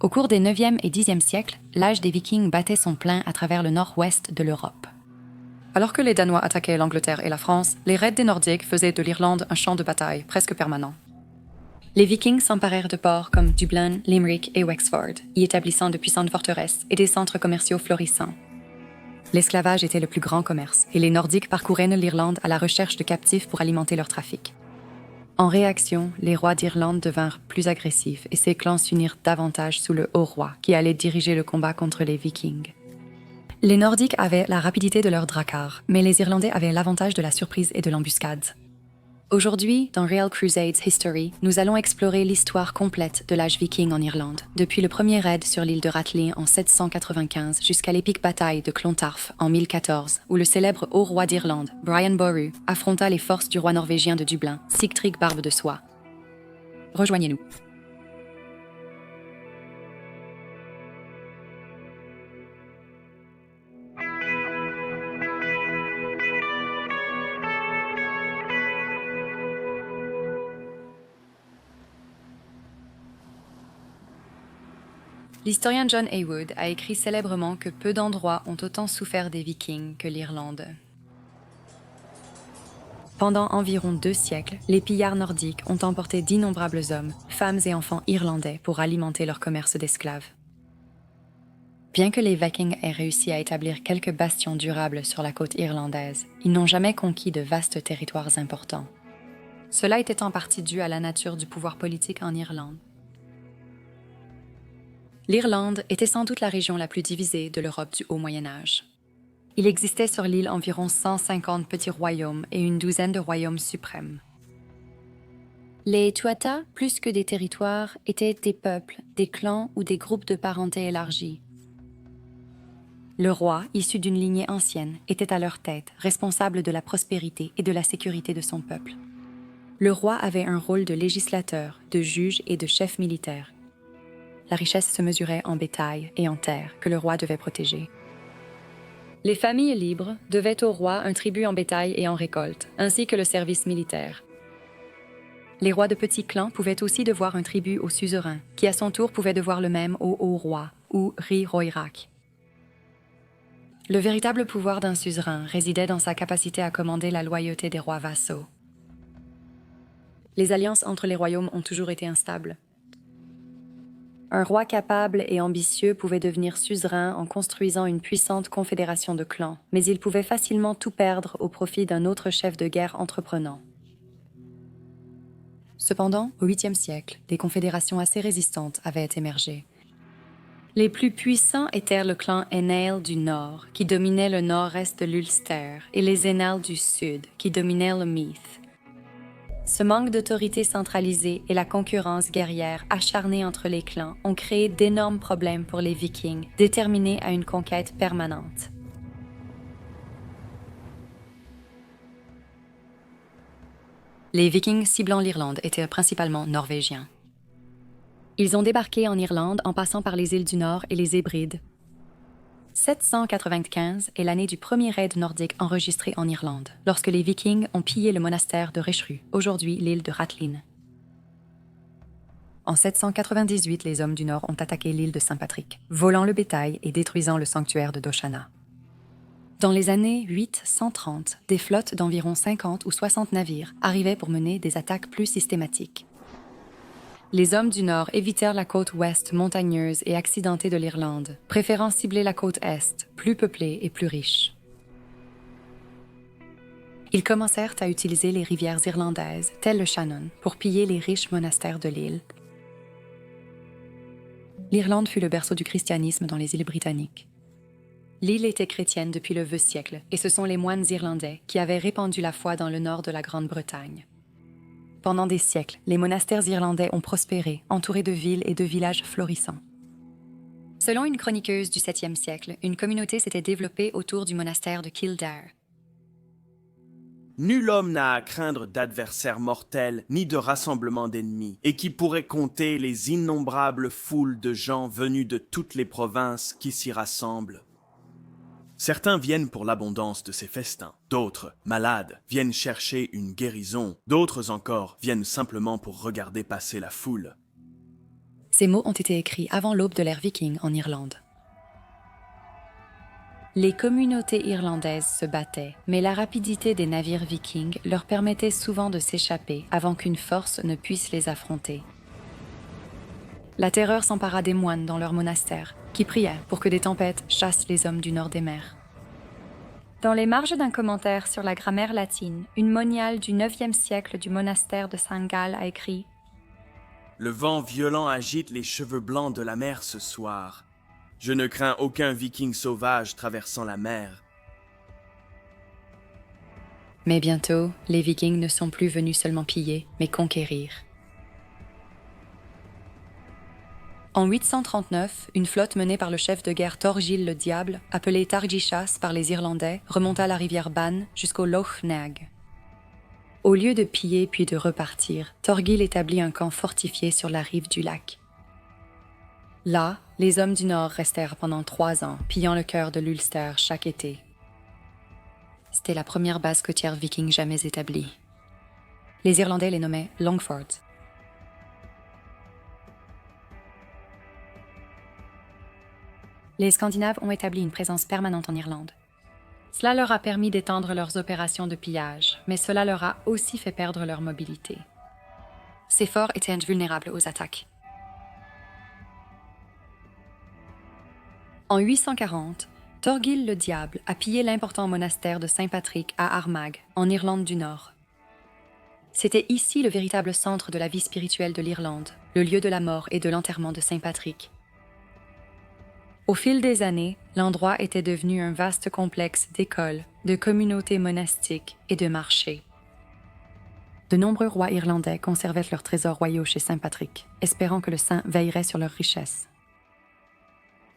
Au cours des 9e et 10e siècles, l'âge des Vikings battait son plein à travers le nord-ouest de l'Europe. Alors que les Danois attaquaient l'Angleterre et la France, les raids des Nordiques faisaient de l'Irlande un champ de bataille presque permanent. Les Vikings s'emparèrent de ports comme Dublin, Limerick et Wexford, y établissant de puissantes forteresses et des centres commerciaux florissants. L'esclavage était le plus grand commerce, et les Nordiques parcouraient l'Irlande à la recherche de captifs pour alimenter leur trafic. En réaction, les rois d'Irlande devinrent plus agressifs et ces clans s'unirent davantage sous le haut-roi qui allait diriger le combat contre les Vikings. Les Nordiques avaient la rapidité de leurs dracars, mais les Irlandais avaient l'avantage de la surprise et de l'embuscade. Aujourd'hui, dans Real Crusades History, nous allons explorer l'histoire complète de l'âge viking en Irlande, depuis le premier raid sur l'île de Rathlin en 795 jusqu'à l'épique bataille de Clontarf en 1014, où le célèbre haut roi d'Irlande, Brian Boru, affronta les forces du roi norvégien de Dublin, Sigtryg Barbe de Soie. Rejoignez-nous. L'historien John Heywood a écrit célèbrement que peu d'endroits ont autant souffert des Vikings que l'Irlande. Pendant environ 2 siècles, les pillards nordiques ont emporté d'innombrables hommes, femmes et enfants irlandais pour alimenter leur commerce d'esclaves. Bien que les Vikings aient réussi à établir quelques bastions durables sur la côte irlandaise, ils n'ont jamais conquis de vastes territoires importants. Cela était en partie dû à la nature du pouvoir politique en Irlande. L'Irlande était sans doute la région la plus divisée de l'Europe du Haut Moyen Âge. Il existait sur l'île environ 150 petits royaumes et une douzaine de royaumes suprêmes. Les Tuatha, plus que des territoires, étaient des peuples, des clans ou des groupes de parenté élargis. Le roi, issu d'une lignée ancienne, était à leur tête, responsable de la prospérité et de la sécurité de son peuple. Le roi avait un rôle de législateur, de juge et de chef militaire. La richesse se mesurait en bétail et en terre que le roi devait protéger. Les familles libres devaient au roi un tribut en bétail et en récolte, ainsi que le service militaire. Les rois de petits clans pouvaient aussi devoir un tribut au suzerain, qui à son tour pouvait devoir le même au haut roi, ou Ri Roirak. Le véritable pouvoir d'un suzerain résidait dans sa capacité à commander la loyauté des rois vassaux. Les alliances entre les royaumes ont toujours été instables. Un roi capable et ambitieux pouvait devenir suzerain en construisant une puissante confédération de clans, mais il pouvait facilement tout perdre au profit d'un autre chef de guerre entreprenant. Cependant, au 8e siècle, des confédérations assez résistantes avaient émergé. Les plus puissants étaient le clan Aenale du Nord, qui dominait le nord-est de l'Ulster, et les Aenale du Sud, qui dominaient le Meath. Ce manque d'autorité centralisée et la concurrence guerrière acharnée entre les clans ont créé d'énormes problèmes pour les Vikings, déterminés à une conquête permanente. Les Vikings ciblant l'Irlande étaient principalement norvégiens. Ils ont débarqué en Irlande en passant par les îles du Nord et les Hébrides. 795 est l'année du premier raid nordique enregistré en Irlande, lorsque les Vikings ont pillé le monastère de Reshru, aujourd'hui l'île de Rathlin. En 798, les hommes du Nord ont attaqué l'île de Saint-Patrick, volant le bétail et détruisant le sanctuaire de Doshana. Dans les années 830, des flottes d'environ 50 ou 60 navires arrivaient pour mener des attaques plus systématiques. Les hommes du Nord évitèrent la côte ouest montagneuse et accidentée de l'Irlande, préférant cibler la côte est, plus peuplée et plus riche. Ils commencèrent à utiliser les rivières irlandaises, telles le Shannon, pour piller les riches monastères de l'île. L'Irlande fut le berceau du christianisme dans les îles britanniques. L'île était chrétienne depuis le vieux siècle, et ce sont les moines irlandais qui avaient répandu la foi dans le nord de la Grande-Bretagne. Pendant des siècles, les monastères irlandais ont prospéré, entourés de villes et de villages florissants. Selon une chroniqueuse du 7e siècle, une communauté s'était développée autour du monastère de Kildare. Nul homme n'a à craindre d'adversaires mortels ni de rassemblements d'ennemis, et qui pourrait compter les innombrables foules de gens venus de toutes les provinces qui s'y rassemblent. Certains viennent pour l'abondance de ces festins, d'autres, malades, viennent chercher une guérison, d'autres encore viennent simplement pour regarder passer la foule. Ces mots ont été écrits avant l'aube de l'ère viking en Irlande. Les communautés irlandaises se battaient, mais la rapidité des navires vikings leur permettait souvent de s'échapper avant qu'une force ne puisse les affronter. La terreur s'empara des moines dans leur monastère, qui priaient pour que des tempêtes chassent les hommes du nord des mers. Dans les marges d'un commentaire sur la grammaire latine, une moniale du IXe siècle du monastère de Saint-Gall a écrit « Le vent violent agite les cheveux blancs de la mer ce soir. Je ne crains aucun viking sauvage traversant la mer. » Mais bientôt, les Vikings ne sont plus venus seulement piller, mais conquérir. En 839, une flotte menée par le chef de guerre Thorgil le Diable, appelé Targishas par les Irlandais, remonta la rivière Bann jusqu'au Lough Neagh. Au lieu de piller puis de repartir, Thorgil établit un camp fortifié sur la rive du lac. Là, les hommes du Nord restèrent pendant 3 ans, pillant le cœur de l'Ulster chaque été. C'était la première base côtière viking jamais établie. Les Irlandais les nommaient Longford. Les Scandinaves ont établi une présence permanente en Irlande. Cela leur a permis d'étendre leurs opérations de pillage, mais cela leur a aussi fait perdre leur mobilité. Ces forts étaient invulnérables aux attaques. En 840, Thorgil le Diable a pillé l'important monastère de Saint-Patrick à Armagh, en Irlande du Nord. C'était ici le véritable centre de la vie spirituelle de l'Irlande, le lieu de la mort et de l'enterrement de Saint-Patrick. Au fil des années, l'endroit était devenu un vaste complexe d'écoles, de communautés monastiques et de marchés. De nombreux rois irlandais conservaient leurs trésors royaux chez Saint-Patrick, espérant que le saint veillerait sur leurs richesses.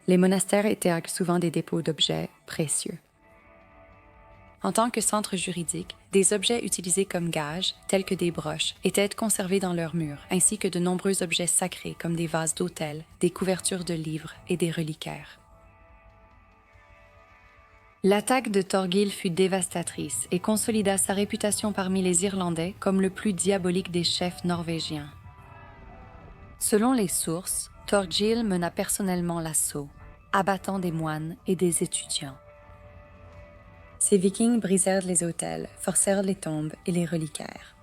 Les monastères étaient souvent des dépôts d'objets précieux. En tant que centre juridique, des objets utilisés comme gages, tels que des broches, étaient conservés dans leurs murs, ainsi que de nombreux objets sacrés comme des vases d'autel, des couvertures de livres et des reliquaires. L'attaque de Thorgil fut dévastatrice et consolida sa réputation parmi les Irlandais comme le plus diabolique des chefs norvégiens. Selon les sources, Thorgil mena personnellement l'assaut, abattant des moines et des étudiants. Ces Vikings brisèrent les autels, forcèrent les tombes et les reliquaires.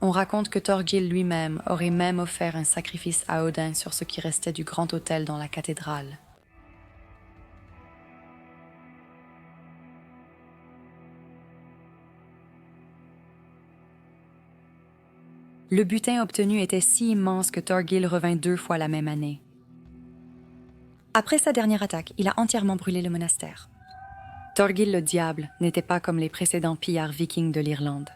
On raconte que Thorgil lui-même aurait même offert un sacrifice à Odin sur ce qui restait du grand autel dans la cathédrale. Le butin obtenu était si immense que Thorgil revint 2 fois la même année. Après sa dernière attaque, il a entièrement brûlé le monastère. Thorgil le Diable n'était pas comme les précédents pillards vikings de l'Irlande.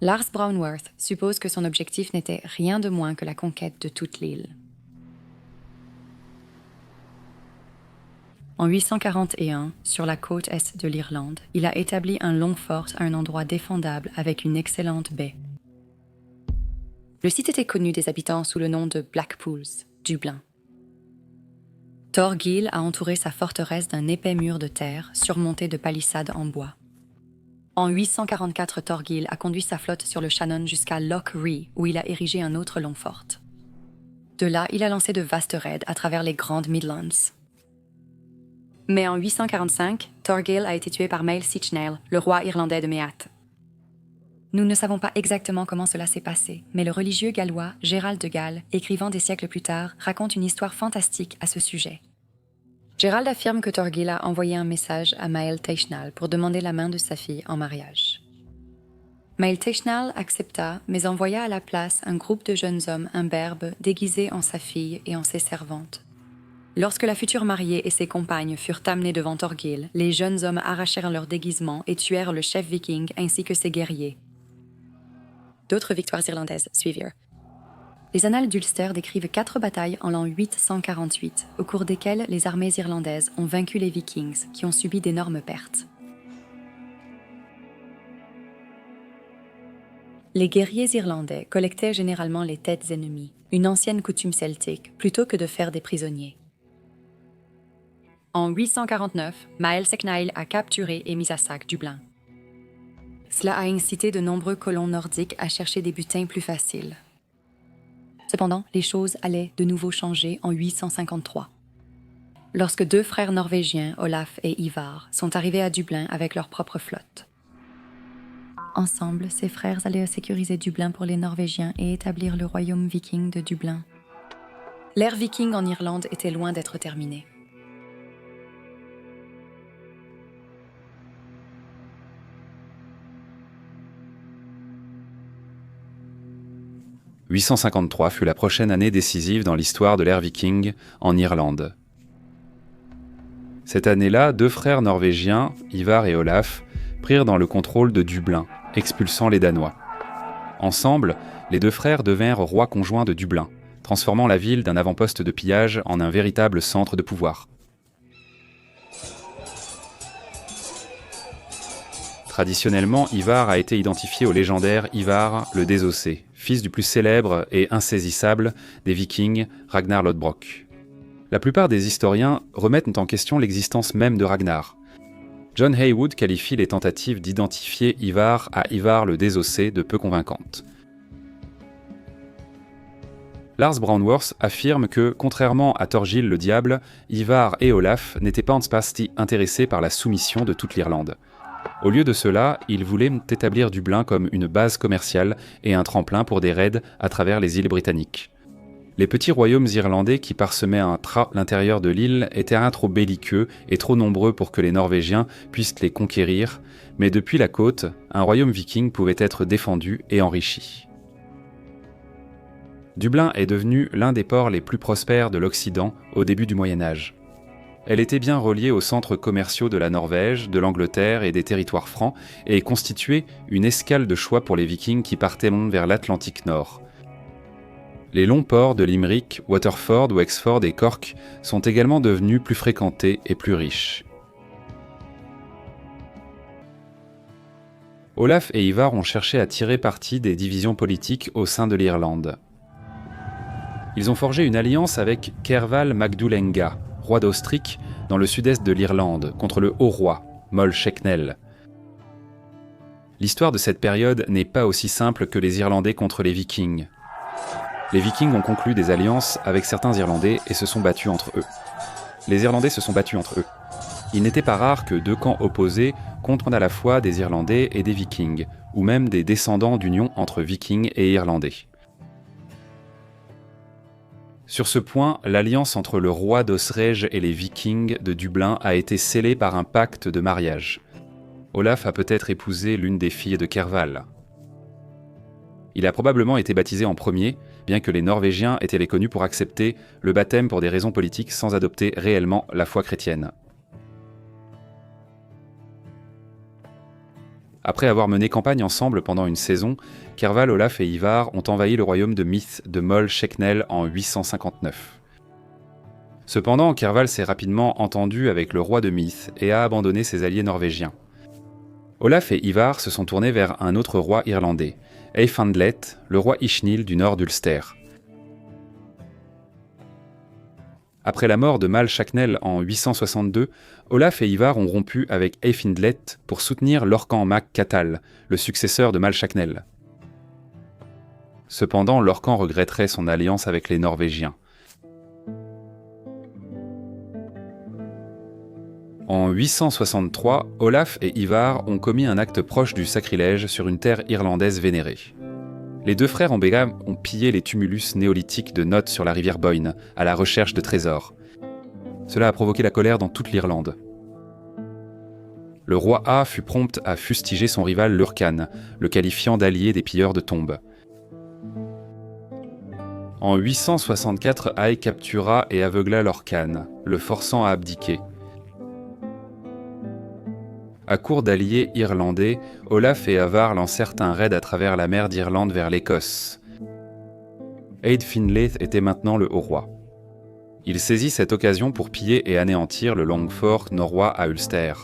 Lars Brownworth suppose que son objectif n'était rien de moins que la conquête de toute l'île. En 841, sur la côte est de l'Irlande, il a établi un long fort à un endroit défendable avec une excellente baie. Le site était connu des habitants sous le nom de Blackpools, Dublin. Thorgil a entouré sa forteresse d'un épais mur de terre surmonté de palissades en bois. En 844, Thorgil a conduit sa flotte sur le Shannon jusqu'à Loch Ree, où il a érigé un autre long fort. De là, il a lancé de vastes raids à travers les grandes Midlands. Mais en 845, Thorgil a été tué par Mael Sichnaill, le roi irlandais de Meath. Nous ne savons pas exactement comment cela s'est passé, mais le religieux gallois Gérald de Galles, écrivant des siècles plus tard, raconte une histoire fantastique à ce sujet. Gérald affirme que Thorgil a envoyé un message à Mael Taishnall pour demander la main de sa fille en mariage. Mael Taishnall accepta, mais envoya à la place un groupe de jeunes hommes imberbes déguisés en sa fille et en ses servantes. Lorsque la future mariée et ses compagnes furent amenées devant Thorgil, les jeunes hommes arrachèrent leurs déguisements et tuèrent le chef viking ainsi que ses guerriers. D'autres victoires irlandaises suivirent. Les annales d'Ulster décrivent 4 batailles en l'an 848, au cours desquelles les armées irlandaises ont vaincu les Vikings, qui ont subi d'énormes pertes. Les guerriers irlandais collectaient généralement les têtes ennemies, une ancienne coutume celtique, plutôt que de faire des prisonniers. En 849, Mael Secnaill a capturé et mis à sac Dublin. Cela a incité de nombreux colons nordiques à chercher des butins plus faciles. Cependant, les choses allaient de nouveau changer en 853. Lorsque 2 frères norvégiens, Olaf et Ivar, sont arrivés à Dublin avec leur propre flotte. Ensemble, ces frères allaient sécuriser Dublin pour les Norvégiens et établir le royaume viking de Dublin. L'ère viking en Irlande était loin d'être terminée. « 853 fut la prochaine année décisive dans l'histoire de l'ère viking en Irlande. Cette année-là, 2 frères norvégiens, Ivar et Olaf, prirent dans le contrôle de Dublin, expulsant les Danois. Ensemble, les 2 frères devinrent rois conjoints de Dublin, transformant la ville d'un avant-poste de pillage en un véritable centre de pouvoir. Traditionnellement, Ivar a été identifié au légendaire Ivar le Désossé, fils du plus célèbre et insaisissable des Vikings, Ragnar Lodbrok. La plupart des historiens remettent en question l'existence même de Ragnar. John Haywood qualifie les tentatives d'identifier Ivar à Ivar le Désossé de peu convaincantes. Lars Brownworth affirme que, contrairement à Thorgil le Diable, Ivar et Olaf n'étaient pas en partie intéressés par la soumission de toute l'Irlande. Au lieu de cela, ils voulaient établir Dublin comme une base commerciale et un tremplin pour des raids à travers les îles britanniques. Les petits royaumes irlandais qui parsemaient l'intérieur de l'île étaient trop belliqueux et trop nombreux pour que les Norvégiens puissent les conquérir, mais depuis la côte, un royaume viking pouvait être défendu et enrichi. Dublin est devenu l'un des ports les plus prospères de l'Occident au début du Moyen Âge. Elle était bien reliée aux centres commerciaux de la Norvège, de l'Angleterre et des territoires francs et constituait une escale de choix pour les Vikings qui partaient vers l'Atlantique Nord. Les longs ports de Limerick, Waterford, Wexford et Cork sont également devenus plus fréquentés et plus riches. Olaf et Ivar ont cherché à tirer parti des divisions politiques au sein de l'Irlande. Ils ont forgé une alliance avec Cerbhal mac Dúlenga, roi d'Austric, dans le sud-est de l'Irlande, contre le haut-roi, Moll Shecknell. L'histoire de cette période n'est pas aussi simple que les Irlandais contre les Vikings. Les Vikings ont conclu des alliances avec certains Irlandais et se sont battus entre eux. Les Irlandais se sont battus entre eux. Il n'était pas rare que 2 camps opposés comprennent à la fois des Irlandais et des Vikings, ou même des descendants d'unions entre Vikings et Irlandais. Sur ce point, l'alliance entre le roi d'Osrege et les Vikings de Dublin a été scellée par un pacte de mariage. Olaf a peut-être épousé l'une des filles de Cerbhal. Il a probablement été baptisé en premier, bien que les Norvégiens étaient les connus pour accepter le baptême pour des raisons politiques sans adopter réellement la foi chrétienne. Après avoir mené campagne ensemble pendant une saison, Cerbhal, Olaf et Ivar ont envahi le royaume de Meath de Moll Shecknell en 859. Cependant, Cerbhal s'est rapidement entendu avec le roi de Meath et a abandonné ses alliés norvégiens. Olaf et Ivar se sont tournés vers un autre roi irlandais, Eyfandlet, le roi Ishnil du nord d'Ulster. Après la mort de Mal Shacknell en 862, Olaf et Ivar ont rompu avec Eyfindlet pour soutenir Lorcan mac Catal, le successeur de Mal Shacknell. Cependant, Lorcan regretterait son alliance avec les Norvégiens. En 863, Olaf et Ivar ont commis un acte proche du sacrilège sur une terre irlandaise vénérée. Les 2 frères en Béga ont pillé les tumulus néolithiques de Noth sur la rivière Boyne, à la recherche de trésors. Cela a provoqué la colère dans toute l'Irlande. Le roi A fut prompt à fustiger son rival Lurcan, le qualifiant d'allié des pilleurs de tombes. En 864, Ay captura et aveugla Lorcan, le forçant à abdiquer. À court d'alliés irlandais, Olaf et Ivar lancèrent un raid à travers la mer d'Irlande vers l'Écosse. Ead Finlay était maintenant le haut-roi. Il saisit cette occasion pour piller et anéantir le Longfort norrois à Ulster.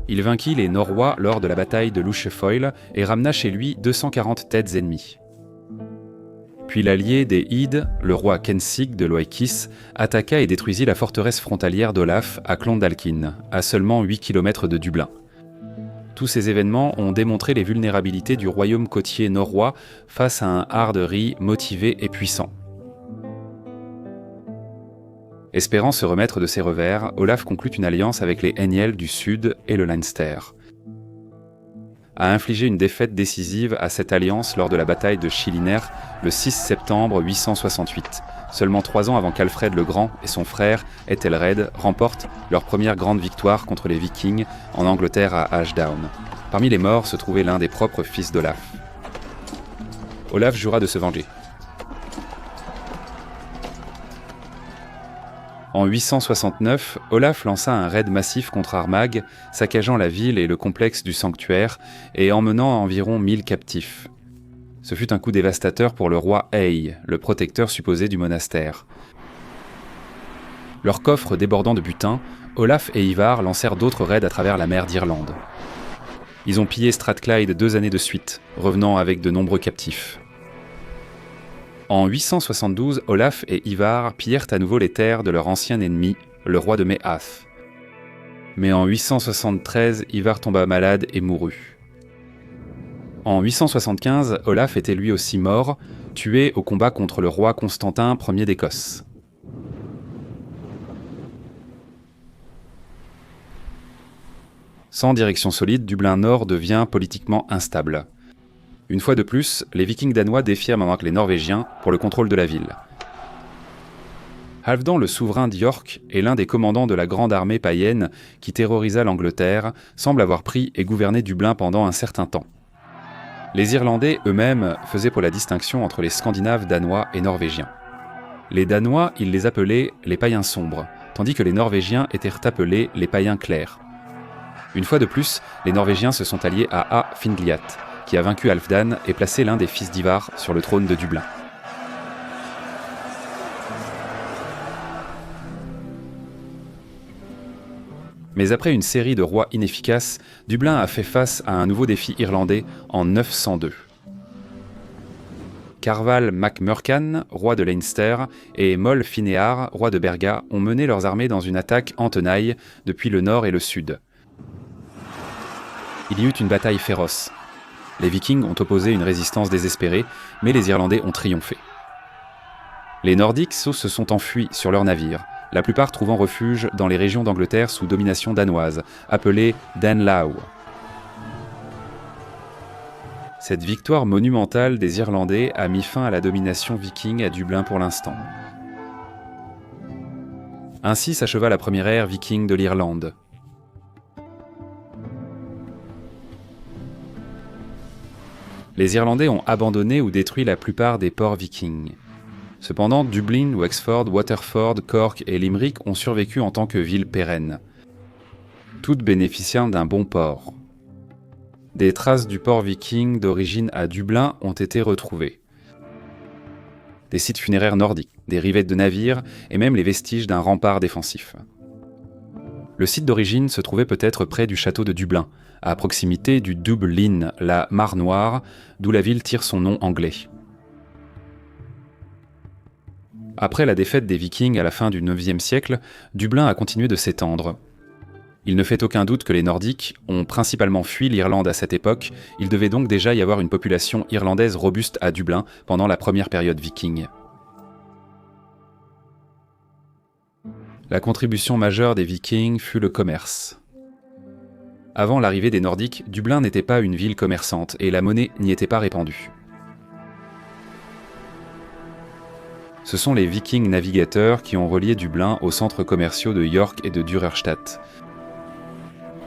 Il vainquit les Norrois lors de la bataille de Luchefoyle et ramena chez lui 240 têtes ennemies. Puis l'allié des Ide, le roi Kensig de Loekis, attaqua et détruisit la forteresse frontalière d'Olaf à Clondalkin, à seulement 8 km de Dublin. Tous ces événements ont démontré les vulnérabilités du royaume côtier norrois face à un Ard-ri motivé et puissant. Espérant se remettre de ses revers, Olaf conclut une alliance avec les Henniel du Sud et le Leinster. A infligé une défaite décisive à cette alliance lors de la bataille de Schiliner le 6 septembre 868, seulement 3 ans avant qu'Alfred le Grand et son frère Ethelred remportent leur première grande victoire contre les Vikings en Angleterre à Ashdown. Parmi les morts se trouvait l'un des propres fils d'Olaf. Olaf jura de se venger. En 869, Olaf lança un raid massif contre Armagh, saccageant la ville et le complexe du sanctuaire et emmenant environ 1000 captifs. Ce fut un coup dévastateur pour le roi Ey, le protecteur supposé du monastère. Leur coffre débordant de butin, Olaf et Ivar lancèrent d'autres raids à travers la mer d'Irlande. Ils ont pillé Strathclyde 2 années de suite, revenant avec de nombreux captifs. En 872, Olaf et Ivar pillèrent à nouveau les terres de leur ancien ennemi, le roi de Meath. Mais en 873, Ivar tomba malade et mourut. En 875, Olaf était lui aussi mort, tué au combat contre le roi Constantin Ier d'Écosse. Sans direction solide, Dublin Nord devient politiquement instable. Une fois de plus, les Vikings danois défièrent maintenant les Norvégiens pour le contrôle de la ville. Halfdan le souverain d'York et l'un des commandants de la grande armée païenne qui terrorisa l'Angleterre semble avoir pris et gouverné Dublin pendant un certain temps. Les Irlandais eux-mêmes faisaient pour la distinction entre les Scandinaves danois et norvégiens. Les Danois, ils les appelaient les païens sombres, tandis que les Norvégiens étaient appelés les païens clairs. Une fois de plus, les Norvégiens se sont alliés à Fingliat, qui a vaincu Halfdan et placé l'un des fils d'Ivar sur le trône de Dublin. Mais après une série de rois inefficaces, Dublin a fait face à un nouveau défi irlandais en 902. Carval mac Murcan, roi de Leinster, et Moll Finéar, roi de Berga, ont mené leurs armées dans une attaque en tenaille depuis le nord et le sud. Il y eut une bataille féroce. Les Vikings ont opposé une résistance désespérée, mais les Irlandais ont triomphé. Les Nordiques se sont enfuis sur leurs navires, la plupart trouvant refuge dans les régions d'Angleterre sous domination danoise, appelées Danelaw. Cette victoire monumentale des Irlandais a mis fin à la domination viking à Dublin pour l'instant. Ainsi s'acheva la première ère viking de l'Irlande. Les Irlandais ont abandonné ou détruit la plupart des ports vikings. Cependant, Dublin, Wexford, Waterford, Cork et Limerick ont survécu en tant que villes pérennes, toutes bénéficiant d'un bon port. Des traces du port viking d'origine à Dublin ont été retrouvées. Des sites funéraires nordiques, des rivettes de navires et même les vestiges d'un rempart défensif. Le site d'origine se trouvait peut-être près du château de Dublin, à proximité du Dublin, la mare Noire, d'où la ville tire son nom anglais. Après la défaite des Vikings à la fin du IXe siècle, Dublin a continué de s'étendre. Il ne fait aucun doute que les Nordiques ont principalement fui l'Irlande à cette époque, il devait donc déjà y avoir une population irlandaise robuste à Dublin pendant la première période viking. La contribution majeure des Vikings fut le commerce. Avant l'arrivée des Nordiques, Dublin n'était pas une ville commerçante et la monnaie n'y était pas répandue. Ce sont les Vikings navigateurs qui ont relié Dublin aux centres commerciaux de York et de Duderstadt.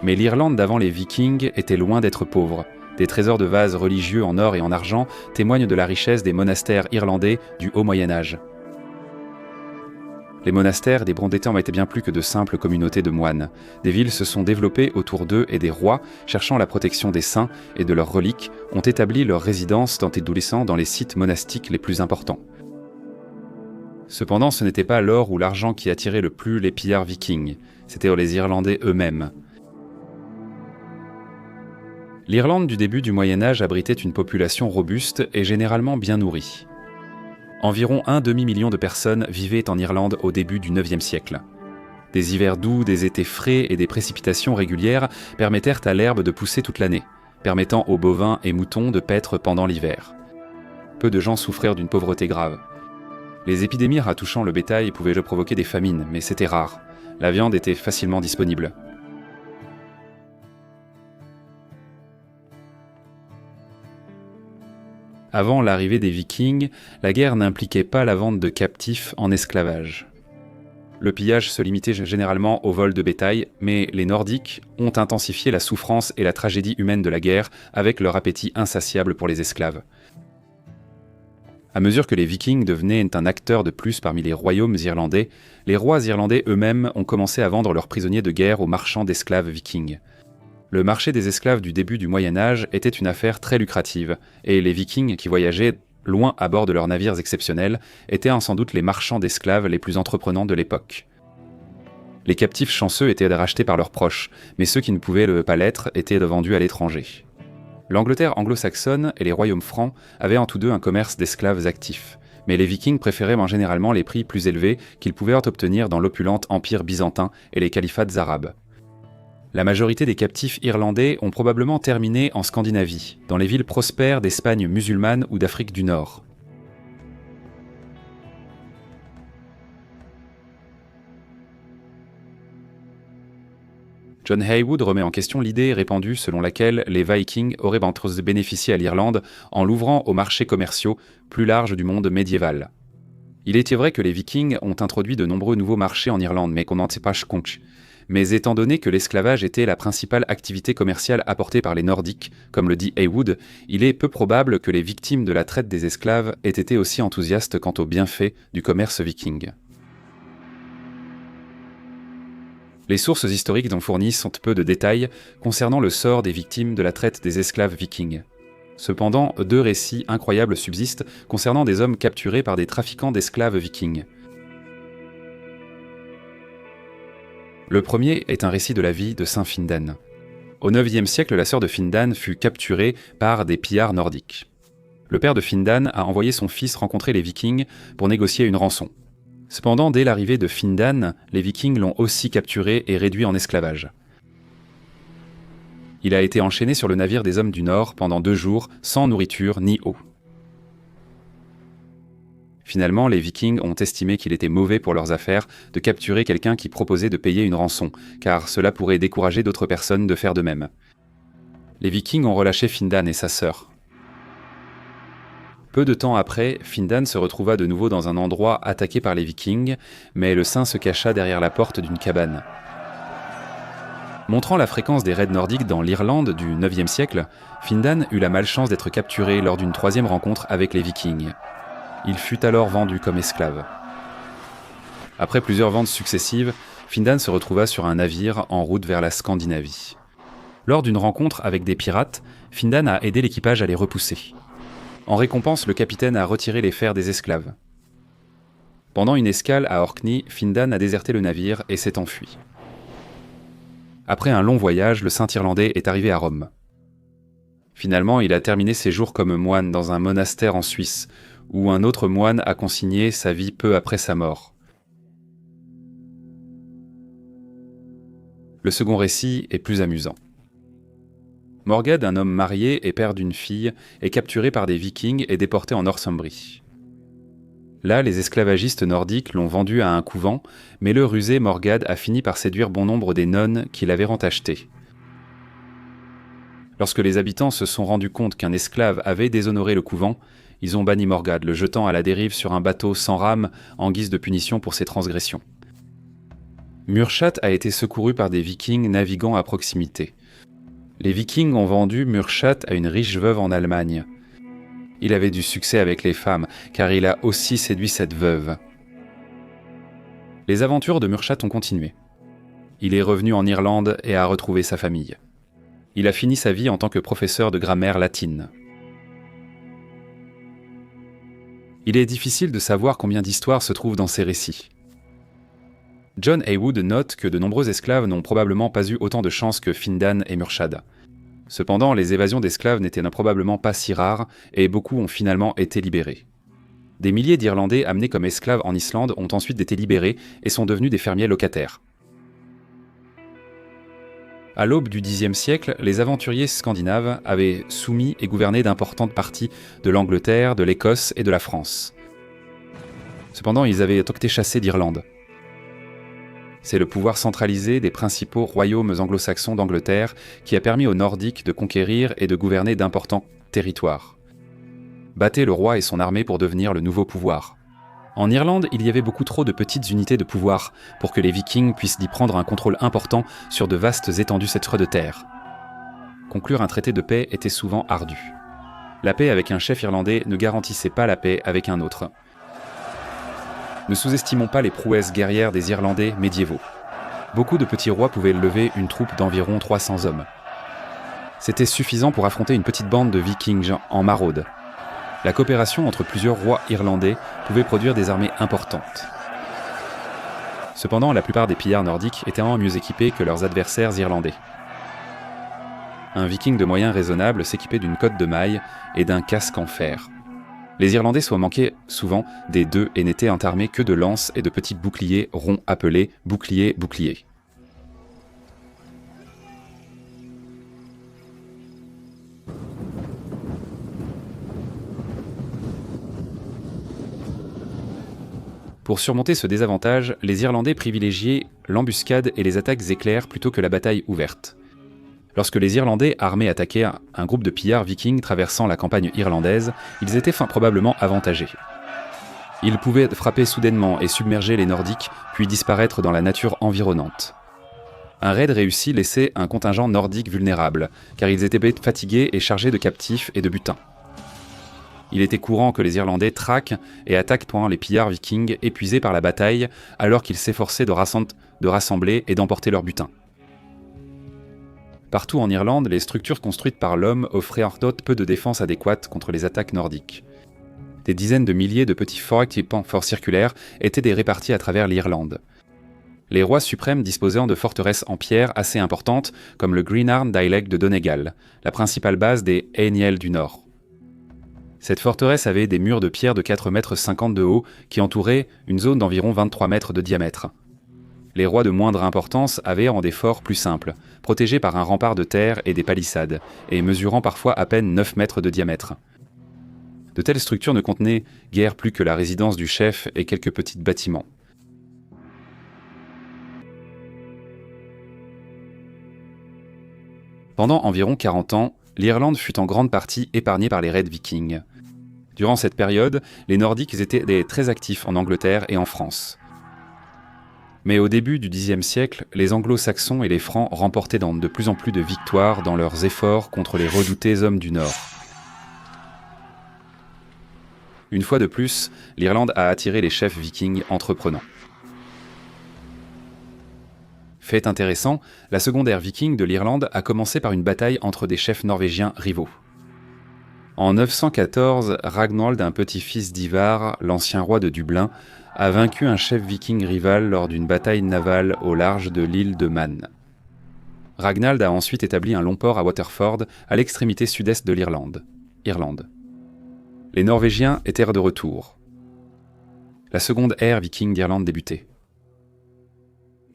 Mais l'Irlande d'avant les Vikings était loin d'être pauvre. Des trésors de vases religieux en or et en argent témoignent de la richesse des monastères irlandais du Haut Moyen-Âge. Les monastères des Brondétans étaient bien plus que de simples communautés de moines. Des villes se sont développées autour d'eux et des rois, cherchant la protection des saints et de leurs reliques, ont établi leur résidence dans les sites monastiques les plus importants. Cependant, ce n'était pas l'or ou l'argent qui attirait le plus les pillards vikings, c'étaient les Irlandais eux-mêmes. L'Irlande du début du Moyen-Âge abritait une population robuste et généralement bien nourrie. Environ un demi-million de personnes vivaient en Irlande au début du IXe siècle. Des hivers doux, des étés frais et des précipitations régulières permettèrent à l'herbe de pousser toute l'année, permettant aux bovins et moutons de paître pendant l'hiver. Peu de gens souffrirent d'une pauvreté grave. Les épidémies touchant le bétail pouvaient provoquer des famines, mais c'était rare. La viande était facilement disponible. Avant l'arrivée des Vikings, la guerre n'impliquait pas la vente de captifs en esclavage. Le pillage se limitait généralement au vol de bétail, mais les Nordiques ont intensifié la souffrance et la tragédie humaine de la guerre avec leur appétit insatiable pour les esclaves. À mesure que les Vikings devenaient un acteur de plus parmi les royaumes irlandais, les rois irlandais eux-mêmes ont commencé à vendre leurs prisonniers de guerre aux marchands d'esclaves vikings. Le marché des esclaves du début du Moyen-Âge était une affaire très lucrative, et les Vikings qui voyageaient loin à bord de leurs navires exceptionnels étaient sans doute les marchands d'esclaves les plus entreprenants de l'époque. Les captifs chanceux étaient rachetés par leurs proches, mais ceux qui ne pouvaient pas l'être étaient vendus à l'étranger. L'Angleterre anglo-saxonne et les royaumes francs avaient en tous deux un commerce d'esclaves actif, mais les Vikings préféraient généralement les prix plus élevés qu'ils pouvaient obtenir dans l'opulent empire byzantin et les califats arabes. La majorité des captifs irlandais ont probablement terminé en Scandinavie, dans les villes prospères d'Espagne musulmane ou d'Afrique du Nord. John Heywood remet en question l'idée répandue selon laquelle les Vikings auraient bénéficié à l'Irlande en l'ouvrant aux marchés commerciaux plus larges du monde médiéval. Il était vrai que les Vikings ont introduit de nombreux nouveaux marchés en Irlande, mais qu'on n'en sait pas compte. Mais étant donné que l'esclavage était la principale activité commerciale apportée par les Nordiques, comme le dit Heywood, il est peu probable que les victimes de la traite des esclaves aient été aussi enthousiastes quant aux bienfaits du commerce viking. Les sources historiques dont fournissent peu de détails concernant le sort des victimes de la traite des esclaves vikings. Cependant, deux récits incroyables subsistent concernant des hommes capturés par des trafiquants d'esclaves vikings. Le premier est un récit de la vie de Saint Findan. Au IXe siècle, la sœur de Findan fut capturée par des pillards nordiques. Le père de Findan a envoyé son fils rencontrer les Vikings pour négocier une rançon. Cependant, dès l'arrivée de Findan, les Vikings l'ont aussi capturé et réduit en esclavage. Il a été enchaîné sur le navire des hommes du Nord pendant 2 jours, sans nourriture ni eau. Finalement, les Vikings ont estimé qu'il était mauvais pour leurs affaires de capturer quelqu'un qui proposait de payer une rançon, car cela pourrait décourager d'autres personnes de faire de même. Les Vikings ont relâché Findan et sa sœur. Peu de temps après, Findan se retrouva de nouveau dans un endroit attaqué par les Vikings, mais le saint se cacha derrière la porte d'une cabane. Montrant la fréquence des raids nordiques dans l'Irlande du IXe siècle, Findan eut la malchance d'être capturé lors d'une 3e rencontre avec les Vikings. Il fut alors vendu comme esclave. Après plusieurs ventes successives, Findan se retrouva sur un navire en route vers la Scandinavie. Lors d'une rencontre avec des pirates, Findan a aidé l'équipage à les repousser. En récompense, le capitaine a retiré les fers des esclaves. Pendant une escale à Orkney, Findan a déserté le navire et s'est enfui. Après un long voyage, le saint irlandais est arrivé à Rome. Finalement, il a terminé ses jours comme moine dans un monastère en Suisse, où un autre moine a consigné sa vie peu après sa mort. Le second récit est plus amusant. Morgad, un homme marié et père d'une fille, est capturé par des Vikings et déporté en Northumbrie. Là, les esclavagistes nordiques l'ont vendu à un couvent, mais le rusé Morgad a fini par séduire bon nombre des nonnes qui l'avaient acheté. Lorsque les habitants se sont rendus compte qu'un esclave avait déshonoré le couvent, ils ont banni Morgad, le jetant à la dérive sur un bateau sans rame en guise de punition pour ses transgressions. Murchat a été secouru par des Vikings naviguant à proximité. Les Vikings ont vendu Murchat à une riche veuve en Allemagne. Il avait du succès avec les femmes, car il a aussi séduit cette veuve. Les aventures de Murchat ont continué. Il est revenu en Irlande et a retrouvé sa famille. Il a fini sa vie en tant que professeur de grammaire latine. Il est difficile de savoir combien d'histoires se trouvent dans ces récits. John Heywood note que de nombreux esclaves n'ont probablement pas eu autant de chance que Findan et Murchad. Cependant, les évasions d'esclaves n'étaient probablement pas si rares et beaucoup ont finalement été libérés. Des milliers d'Irlandais amenés comme esclaves en Islande ont ensuite été libérés et sont devenus des fermiers locataires. À l'aube du Xe siècle, les aventuriers scandinaves avaient soumis et gouverné d'importantes parties de l'Angleterre, de l'Écosse et de la France. Cependant, ils avaient été chassés d'Irlande. C'est le pouvoir centralisé des principaux royaumes anglo-saxons d'Angleterre qui a permis aux Nordiques de conquérir et de gouverner d'importants territoires. Battaient le roi et son armée pour devenir le nouveau pouvoir. En Irlande, il y avait beaucoup trop de petites unités de pouvoir pour que les Vikings puissent y prendre un contrôle important sur de vastes étendues de terre. Conclure un traité de paix était souvent ardu. La paix avec un chef irlandais ne garantissait pas la paix avec un autre. Ne sous-estimons pas les prouesses guerrières des Irlandais médiévaux. Beaucoup de petits rois pouvaient lever une troupe d'environ 300 hommes. C'était suffisant pour affronter une petite bande de Vikings en maraude. La coopération entre plusieurs rois irlandais pouvait produire des armées importantes. Cependant, la plupart des pillards nordiques étaient mieux équipés que leurs adversaires irlandais. Un viking de moyens raisonnables s'équipait d'une cotte de mailles et d'un casque en fer. Les Irlandais se manquaient souvent des deux et n'étaient entarmés que de lances et de petits boucliers ronds appelés boucliers. Pour surmonter ce désavantage, les Irlandais privilégiaient l'embuscade et les attaques éclairs plutôt que la bataille ouverte. Lorsque les Irlandais armés attaquaient un groupe de pillards vikings traversant la campagne irlandaise, ils étaient probablement avantagés. Ils pouvaient frapper soudainement et submerger les Nordiques, puis disparaître dans la nature environnante. Un raid réussi laissait un contingent nordique vulnérable, car ils étaient fatigués et chargés de captifs et de butins. Il était courant que les Irlandais traquent et attaquent les pillards vikings épuisés par la bataille alors qu'ils s'efforçaient de rassembler et d'emporter leur butin. Partout en Irlande, les structures construites par l'homme offraient peu de défense adéquate contre les attaques nordiques. Des dizaines de milliers de petits forts circulaires étaient répartis à travers l'Irlande. Les rois suprêmes disposaient de forteresses en pierre assez importantes comme le Greenarn d'Aileg de Donegal, la principale base des Aeniel du Nord. Cette forteresse avait des murs de pierre de 4,50 m de haut qui entouraient une zone d'environ 23 mètres de diamètre. Les rois de moindre importance avaient des forts plus simples, protégés par un rempart de terre et des palissades, et mesurant parfois à peine 9 mètres de diamètre. De telles structures ne contenaient guère plus que la résidence du chef et quelques petits bâtiments. Pendant environ 40 ans, l'Irlande fut en grande partie épargnée par les raids vikings. Durant cette période, les Nordiques étaient très actifs en Angleterre et en France. Mais au début du Xe siècle, les Anglo-Saxons et les Francs remportaient de plus en plus de victoires dans leurs efforts contre les redoutés hommes du Nord. Une fois de plus, l'Irlande a attiré les chefs vikings entreprenants. Fait intéressant, la seconde ère viking de l'Irlande a commencé par une bataille entre des chefs norvégiens rivaux. En 914, Ragnald, un petit-fils d'Ivar, l'ancien roi de Dublin, a vaincu un chef viking rival lors d'une bataille navale au large de l'île de Man. Ragnald a ensuite établi un long port à Waterford, à l'extrémité sud-est de l'Irlande. Les Norvégiens étaient de retour. La seconde ère viking d'Irlande débutait.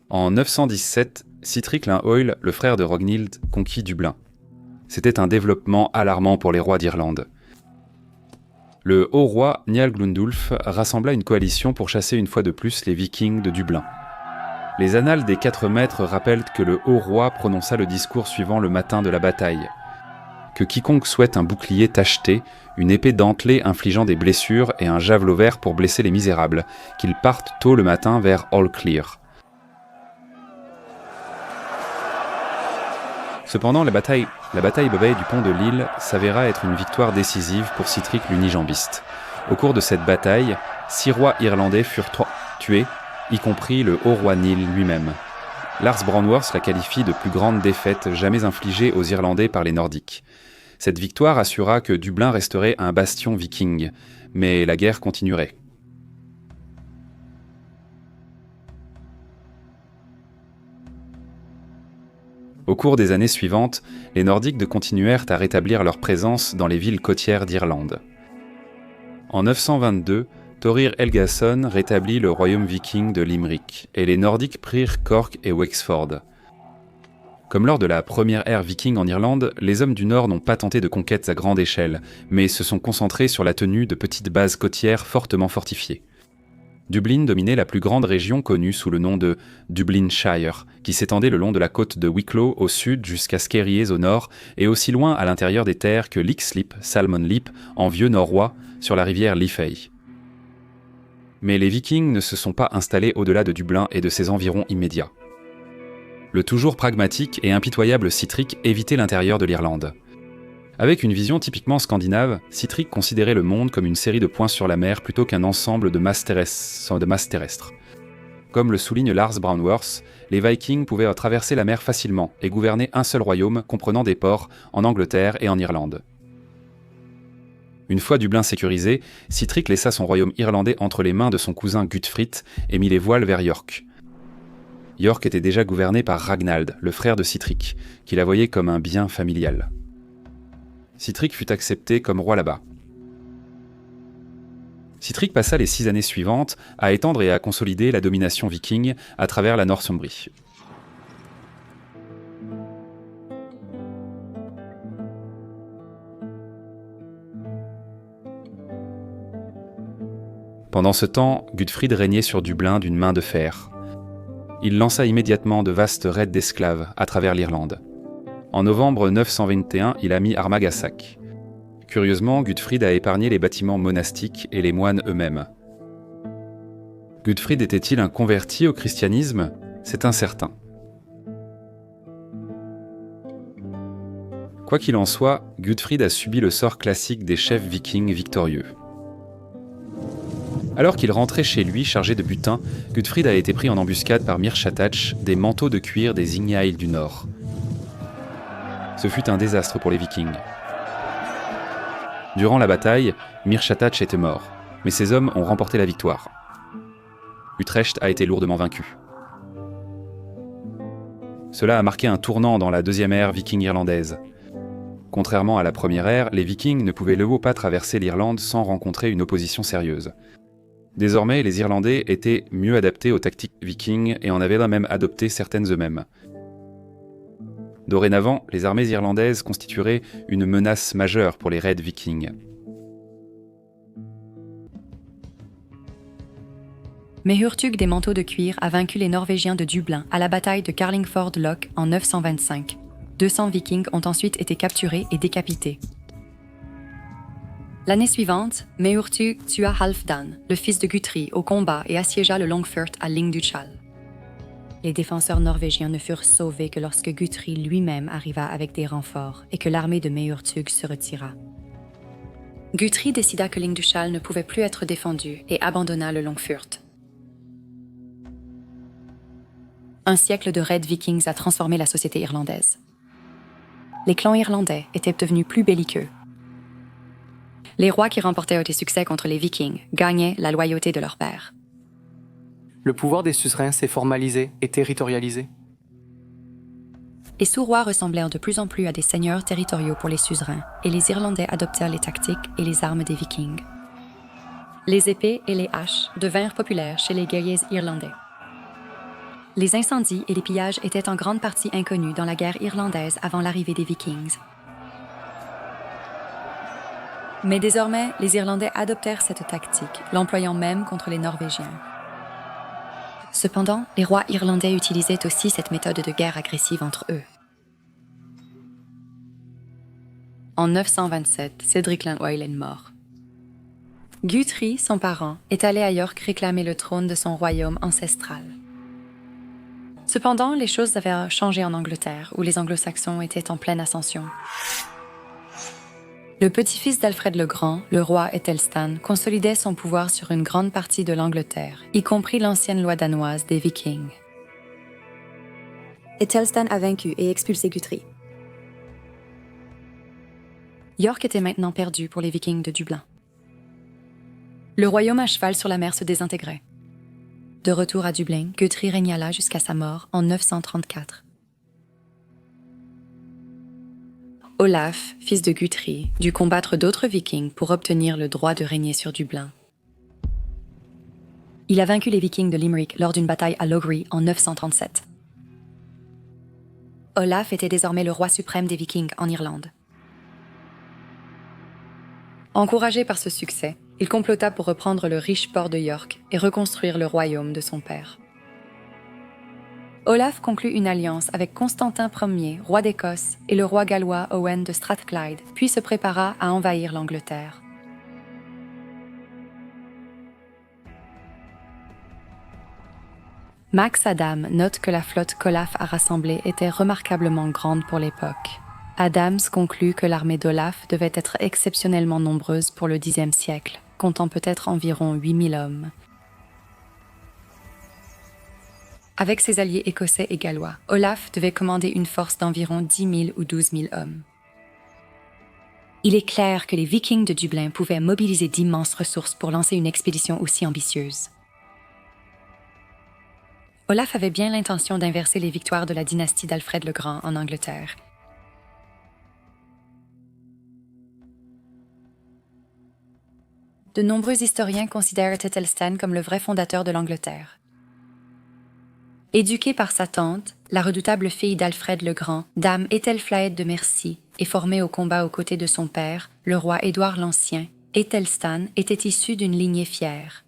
En 917, Sihtric l'Oil, le frère de Ragnhild, conquit Dublin. C'était un développement alarmant pour les rois d'Irlande. Le haut roi Niall Glundulf rassembla une coalition pour chasser une fois de plus les Vikings de Dublin. Les annales des 4 maîtres rappellent que le haut roi prononça le discours suivant le matin de la bataille. Que quiconque souhaite un bouclier tacheté, une épée dentelée infligeant des blessures et un javelot vert pour blesser les misérables, qu'ils partent tôt le matin vers Allclear. Cependant, la bataille bobée du pont de l'île s'avéra être une victoire décisive pour Sihtric l'unijambiste. Au cours de cette bataille, 6 rois irlandais furent tués, y compris le haut roi Niall lui-même. Lars Brandworth la qualifie de plus grande défaite jamais infligée aux Irlandais par les Nordiques. Cette victoire assura que Dublin resterait un bastion viking, mais la guerre continuerait. Au cours des années suivantes, les Nordiques continuèrent à rétablir leur présence dans les villes côtières d'Irlande. En 922, Thorir Helgason rétablit le royaume viking de Limerick, et les Nordiques prirent Cork et Wexford. Comme lors de la première ère viking en Irlande, les hommes du Nord n'ont pas tenté de conquêtes à grande échelle, mais se sont concentrés sur la tenue de petites bases côtières fortement fortifiées. Dublin dominait la plus grande région connue sous le nom de Dublinshire, qui s'étendait le long de la côte de Wicklow au sud jusqu'à Skerries au nord, et aussi loin à l'intérieur des terres que Leixlip, Salmon Leap, en vieux norrois, sur la rivière Liffey. Mais les Vikings ne se sont pas installés au-delà de Dublin et de ses environs immédiats. Le toujours pragmatique et impitoyable Sihtric évitait l'intérieur de l'Irlande. Avec une vision typiquement scandinave, Sihtric considérait le monde comme une série de points sur la mer plutôt qu'un ensemble de masses terrestres. Comme le souligne Lars Brownworth, les Vikings pouvaient traverser la mer facilement et gouverner un seul royaume comprenant des ports en Angleterre et en Irlande. Une fois Dublin sécurisé, Sihtric laissa son royaume irlandais entre les mains de son cousin Guthfrid et mit les voiles vers York. York était déjà gouverné par Ragnald, le frère de Sihtric, qui la voyait comme un bien familial. Sihtric fut accepté comme roi là-bas. Sihtric passa les 6 années suivantes à étendre et à consolider la domination viking à travers la Northumbrie. Pendant ce temps, Guthfrid régnait sur Dublin d'une main de fer. Il lança immédiatement de vastes raids d'esclaves à travers l'Irlande. En novembre 921, il a mis Armagh-Sac. Curieusement, Guthfrid a épargné les bâtiments monastiques et les moines eux-mêmes. Guthfrid était-il un converti au christianisme ? C'est incertain. Quoi qu'il en soit, Guthfrid a subi le sort classique des chefs vikings victorieux. Alors qu'il rentrait chez lui chargé de butin, Guthfrid a été pris en embuscade par Myrshatash, des manteaux de cuir des Ignaïl du Nord. Ce fut un désastre pour les Vikings. Durant la bataille, Myrshatash était mort, mais ses hommes ont remporté la victoire. Utrecht a été lourdement vaincu. Cela a marqué un tournant dans la deuxième ère viking irlandaise. Contrairement à la première ère, les Vikings ne pouvaient le pas traverser l'Irlande sans rencontrer une opposition sérieuse. Désormais, les Irlandais étaient mieux adaptés aux tactiques vikings et en avaient même adopté certaines eux-mêmes. Dorénavant, les armées irlandaises constitueraient une menace majeure pour les raids vikings. Mehurtug des manteaux de cuir a vaincu les Norvégiens de Dublin à la bataille de Carlingford Lough en 925. 200 Vikings ont ensuite été capturés et décapités. L'année suivante, Mehurtug tua Halfdan, le fils de Guthrie, au combat et assiégea le Longfurt à Lyngdutshall. Les défenseurs norvégiens ne furent sauvés que lorsque Guthrie lui-même arriva avec des renforts et que l'armée de Mehurtug se retira. Guthrie décida que Lyngdutshall ne pouvait plus être défendu et abandonna le Longfurt. Un siècle de raids vikings a transformé la société irlandaise. Les clans irlandais étaient devenus plus belliqueux. Les rois qui remportaient des succès contre les Vikings gagnaient la loyauté de leur père. Le pouvoir des suzerains s'est formalisé et territorialisé. Les sous-rois ressemblèrent de plus en plus à des seigneurs territoriaux pour les suzerains, et les Irlandais adoptèrent les tactiques et les armes des Vikings. Les épées et les haches devinrent populaires chez les guerriers irlandais. Les incendies et les pillages étaient en grande partie inconnus dans la guerre irlandaise avant l'arrivée des Vikings. Mais désormais, les Irlandais adoptèrent cette tactique, l'employant même contre les Norvégiens. Cependant, les rois irlandais utilisaient aussi cette méthode de guerre agressive entre eux. En 927, Cédric Lanwyle est mort. Guthrie, son parent, est allé à York réclamer le trône de son royaume ancestral. Cependant, les choses avaient changé en Angleterre, où les Anglo-Saxons étaient en pleine ascension. Le petit-fils d'Alfred le Grand, le roi Æthelstan, consolidait son pouvoir sur une grande partie de l'Angleterre, y compris l'ancienne loi danoise des Vikings. Æthelstan a vaincu et expulsé Guthrie. York était maintenant perdu pour les Vikings de Dublin. Le royaume à cheval sur la mer se désintégrait. De retour à Dublin, Guthrie régna là jusqu'à sa mort en 934. Olaf, fils de Guthrie, dut combattre d'autres Vikings pour obtenir le droit de régner sur Dublin. Il a vaincu les Vikings de Limerick lors d'une bataille à Logrie en 937. Olaf était désormais le roi suprême des Vikings en Irlande. Encouragé par ce succès, il complota pour reprendre le riche port de York et reconstruire le royaume de son père. Olaf conclut une alliance avec Constantin Ier, roi d'Écosse, et le roi gallois Owen de Strathclyde, puis se prépara à envahir l'Angleterre. Max Adam note que la flotte qu'Olaf a rassemblée était remarquablement grande pour l'époque. Adams conclut que l'armée d'Olaf devait être exceptionnellement nombreuse pour le Xe siècle, comptant peut-être environ 8000 hommes. Avec ses alliés écossais et gallois, Olaf devait commander une force d'environ 10 000 ou 12 000 hommes. Il est clair que les Vikings de Dublin pouvaient mobiliser d'immenses ressources pour lancer une expédition aussi ambitieuse. Olaf avait bien l'intention d'inverser les victoires de la dynastie d'Alfred le Grand en Angleterre. De nombreux historiens considèrent Æthelstan comme le vrai fondateur de l'Angleterre. Éduquée par sa tante, la redoutable fille d'Alfred le Grand, dame Æthelflaed de Mercie, et formée au combat aux côtés de son père, le roi Édouard l'Ancien, Æthelstan était issue d'une lignée fière.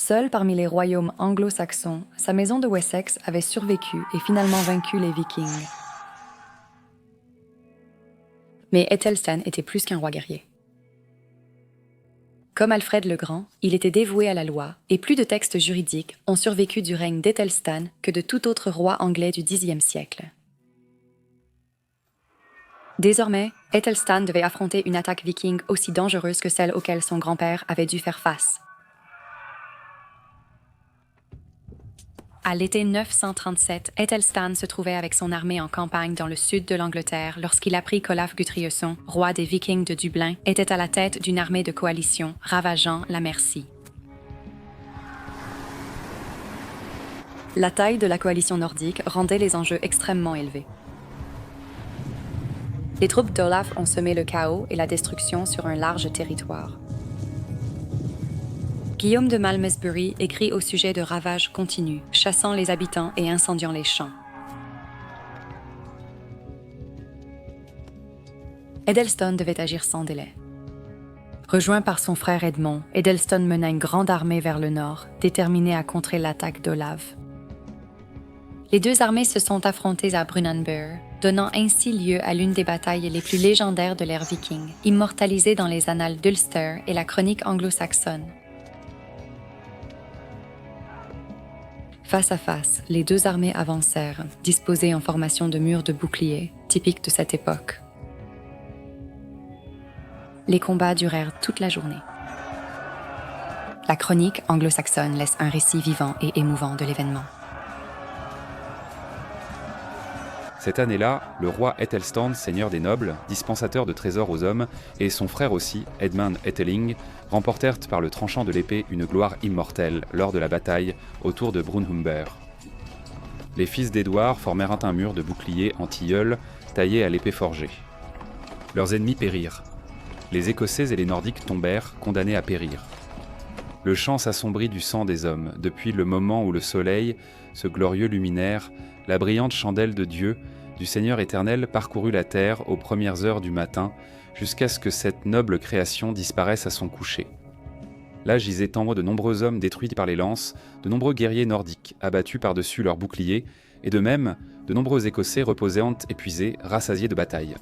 Seule parmi les royaumes anglo-saxons, sa maison de Wessex avait survécu et finalement vaincu les Vikings. Mais Æthelstan était plus qu'un roi guerrier. Comme Alfred le Grand, il était dévoué à la loi, et plus de textes juridiques ont survécu du règne d'Æthelstan que de tout autre roi anglais du Xe siècle. Désormais, Æthelstan devait affronter une attaque viking aussi dangereuse que celle auquel son grand-père avait dû faire face. À l'été 937, Æthelstan se trouvait avec son armée en campagne dans le sud de l'Angleterre lorsqu'il apprit qu'Olaf Guthriusson, roi des Vikings de Dublin, était à la tête d'une armée de coalition ravageant la Mercie. La taille de la coalition nordique rendait les enjeux extrêmement élevés. Les troupes d'Olaf ont semé le chaos et la destruction sur un large territoire. Guillaume de Malmesbury écrit au sujet de ravages continus, chassant les habitants et incendiant les champs. Æthelstan devait agir sans délai. Rejoint par son frère Edmond, Æthelstan mena une grande armée vers le nord, déterminée à contrer l'attaque d'Olaf. Les deux armées se sont affrontées à Brunanburh, donnant ainsi lieu à l'une des batailles les plus légendaires de l'ère viking, immortalisée dans les annales d'Ulster et la chronique anglo-saxonne. Face à face, les deux armées avancèrent, disposées en formation de murs de boucliers, typiques de cette époque. Les combats durèrent toute la journée. La chronique anglo-saxonne laisse un récit vivant et émouvant de l'événement. Cette année-là, le roi Æthelstan, seigneur des nobles, dispensateur de trésors aux hommes, et son frère aussi, Edmund Ætheling, remportèrent par le tranchant de l'épée une gloire immortelle lors de la bataille autour de Brunhumber. Les fils d'Édouard formèrent un mur de boucliers en tilleul taillé à l'épée forgée. Leurs ennemis périrent. Les Écossais et les Nordiques tombèrent, condamnés à périr. Le champ s'assombrit du sang des hommes, depuis le moment où le soleil, ce glorieux luminaire, la brillante chandelle de Dieu, du Seigneur éternel, parcourut la terre aux premières heures du matin, jusqu'à ce que cette noble création disparaisse à son coucher. Là gisaient de nombreux hommes détruits par les lances, de nombreux guerriers nordiques abattus par-dessus leurs boucliers, et de même, de nombreux Écossais reposant épuisés, rassasiés de bataille.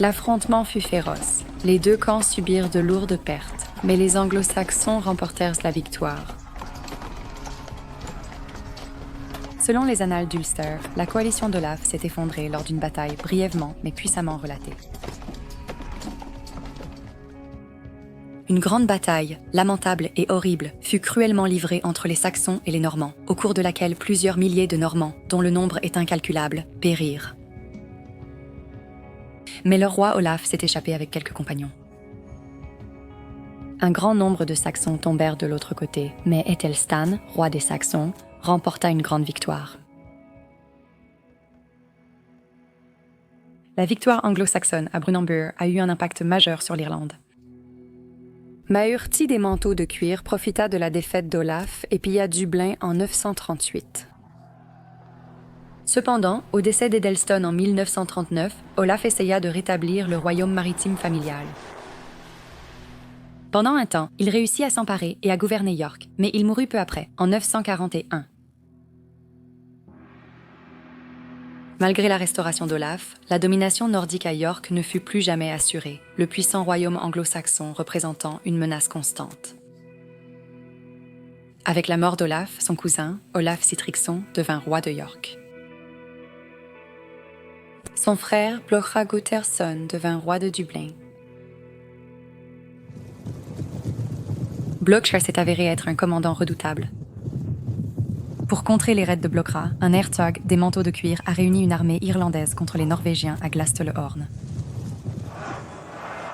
L'affrontement fut féroce. Les deux camps subirent de lourdes pertes, mais les Anglo-Saxons remportèrent la victoire. Selon les annales d'Ulster, la coalition d'Olaf s'est effondrée lors d'une bataille brièvement mais puissamment relatée. Une grande bataille, lamentable et horrible, fut cruellement livrée entre les Saxons et les Normands, au cours de laquelle plusieurs milliers de Normands, dont le nombre est incalculable, périrent. Mais le roi Olaf s'est échappé avec quelques compagnons. Un grand nombre de Saxons tombèrent de l'autre côté, mais Æthelstan, roi des Saxons, remporta une grande victoire. La victoire anglo-saxonne à Brunanburh a eu un impact majeur sur l'Irlande. Maurti des manteaux de cuir profita de la défaite d'Olaf et pilla Dublin en 938. Cependant, au décès d'Edelston en 1939, Olaf essaya de rétablir le royaume maritime familial. Pendant un temps, il réussit à s'emparer et à gouverner York, mais il mourut peu après, en 941. Malgré la restauration d'Olaf, la domination nordique à York ne fut plus jamais assurée, le puissant royaume anglo-saxon représentant une menace constante. Avec la mort d'Olaf, son cousin, Olaf Sitricsson, devint roi de York. Son frère, Blokha Guttormsson, devint roi de Dublin. Blokha s'est avéré être un commandant redoutable. Pour contrer les raids de Blokha, un Hertog des manteaux de cuir a réuni une armée irlandaise contre les Norvégiens à Glastonbury.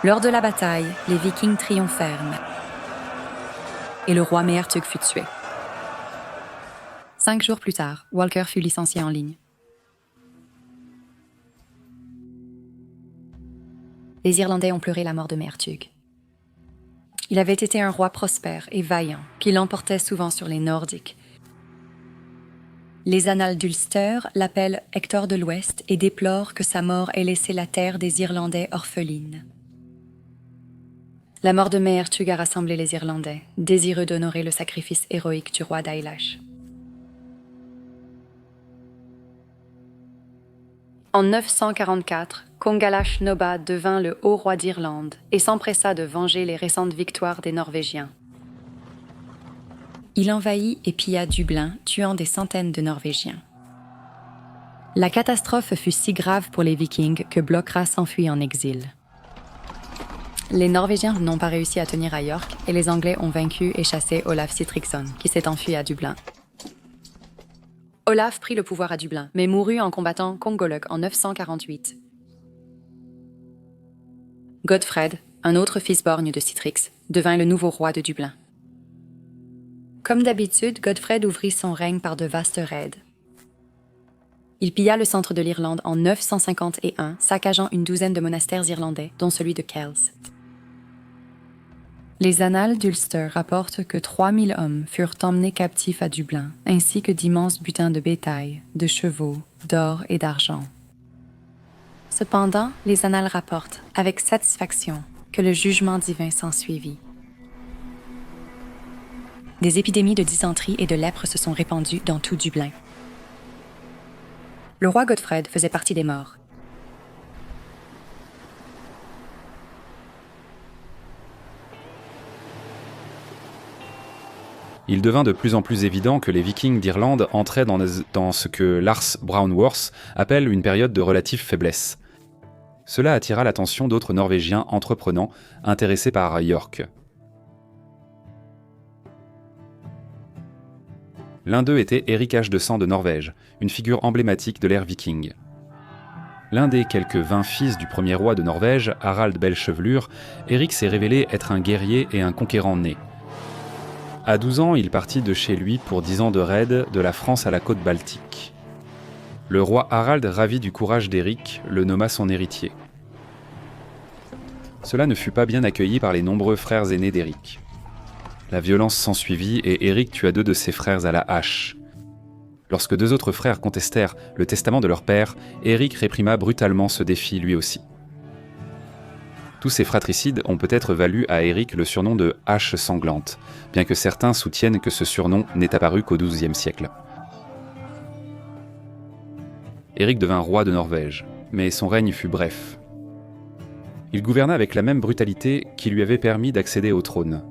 Lors de la bataille, les Vikings triomphèrent et le roi Meertug fut tué. 5 jours plus tard, Walker fut licencié en ligne. Les Irlandais ont pleuré la mort de Meertug. Il avait été un roi prospère et vaillant, qui l'emportait souvent sur les Nordiques. Les annales d'Ulster l'appellent Hector de l'Ouest et déplorent que sa mort ait laissé la terre des Irlandais orpheline. La mort de Meertug a rassemblé les Irlandais, désireux d'honorer le sacrifice héroïque du roi d'Aileach. En 944, Congalach Noba devint le haut roi d'Irlande et s'empressa de venger les récentes victoires des Norvégiens. Il envahit et pilla Dublin, tuant des centaines de Norvégiens. La catastrophe fut si grave pour les Vikings que Blokha s'enfuit en exil. Les Norvégiens n'ont pas réussi à tenir à York et les Anglais ont vaincu et chassé Olaf Sitricsson, qui s'est enfui à Dublin. Olaf prit le pouvoir à Dublin, mais mourut en combattant Congolug en 948. Godfred, un autre fils borgne de Sitrix, devint le nouveau roi de Dublin. Comme d'habitude, Godfred ouvrit son règne par de vastes raids. Il pilla le centre de l'Irlande en 951, saccageant une douzaine de monastères irlandais, dont celui de Kells. Les annales d'Ulster rapportent que 3000 hommes furent emmenés captifs à Dublin, ainsi que d'immenses butins de bétail, de chevaux, d'or et d'argent. Cependant, les annales rapportent, avec satisfaction, que le jugement divin s'ensuivit. Des épidémies de dysenterie et de lèpre se sont répandues dans tout Dublin. Le roi Godfred faisait partie des morts. Il devint de plus en plus évident que les Vikings d'Irlande entraient dans ce que Lars Brownworth appelle une période de relative faiblesse. Cela attira l'attention d'autres Norvégiens entreprenants intéressés par York. L'un d'eux était Eric H. de Sang de Norvège, une figure emblématique de l'ère viking. L'un des quelques 20 fils du premier roi de Norvège, Harald Belle-Chevelure, Eric s'est révélé être un guerrier et un conquérant né. À 12 ans, il partit de chez lui pour 10 ans de raid de la France à la côte baltique. Le roi Harald, ravi du courage d'Éric, le nomma son héritier. Cela ne fut pas bien accueilli par les nombreux frères aînés d'Éric. La violence s'ensuivit et Éric tua 2 de ses frères à la hache. Lorsque 2 autres frères contestèrent le testament de leur père, Éric réprima brutalement ce défi lui aussi. Tous ces fratricides ont peut-être valu à Éric le surnom de « hache sanglante », bien que certains soutiennent que ce surnom n'est apparu qu'au XIIe siècle. Éric devint roi de Norvège, mais son règne fut bref. Il gouverna avec la même brutalité qui lui avait permis d'accéder au trône.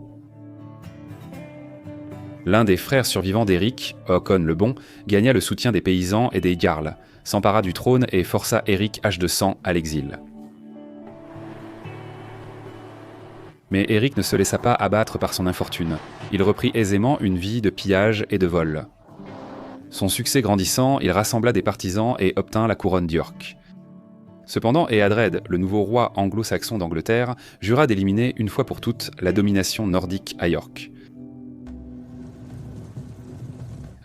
L'un des frères survivants d'Éric, Håkon le Bon, gagna le soutien des paysans et des jarls, s'empara du trône et força Éric H. de Sang à l'exil. Mais Éric ne se laissa pas abattre par son infortune. Il reprit aisément une vie de pillage et de vol. Son succès grandissant, il rassembla des partisans et obtint la couronne d'York. Cependant, Éadred, le nouveau roi anglo-saxon d'Angleterre, jura d'éliminer une fois pour toutes la domination nordique à York.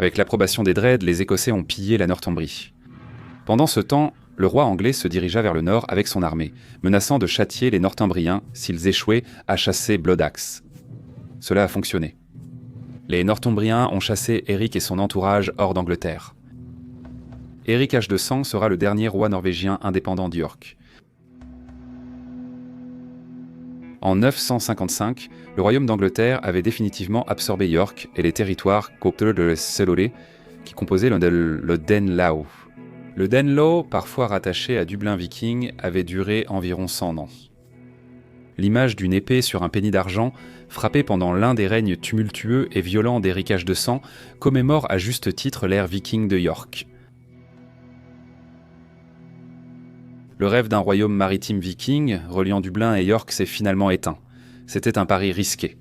Avec l'approbation d'Éadred, les Écossais ont pillé la Northumbrie. Pendant ce temps, le roi anglais se dirigea vers le nord avec son armée, menaçant de châtier les Northumbriens s'ils échouaient à chasser Bloodaxe. Cela a fonctionné. Les Northumbriens ont chassé Éric et son entourage hors d'Angleterre. Éric H. de Sang sera le dernier roi norvégien indépendant d'York. En 955, le royaume d'Angleterre avait définitivement absorbé York et les territoires de Selolé qui composaient le Danelaw. Le Danelaw, parfois rattaché à Dublin viking, avait duré environ 100 ans. L'image d'une épée sur un penny d'argent, frappée pendant l'un des règnes tumultueux et violents d'Éric H. de Sang, commémore à juste titre l'ère viking de York. Le rêve d'un royaume maritime viking, reliant Dublin et York, s'est finalement éteint. C'était un pari risqué.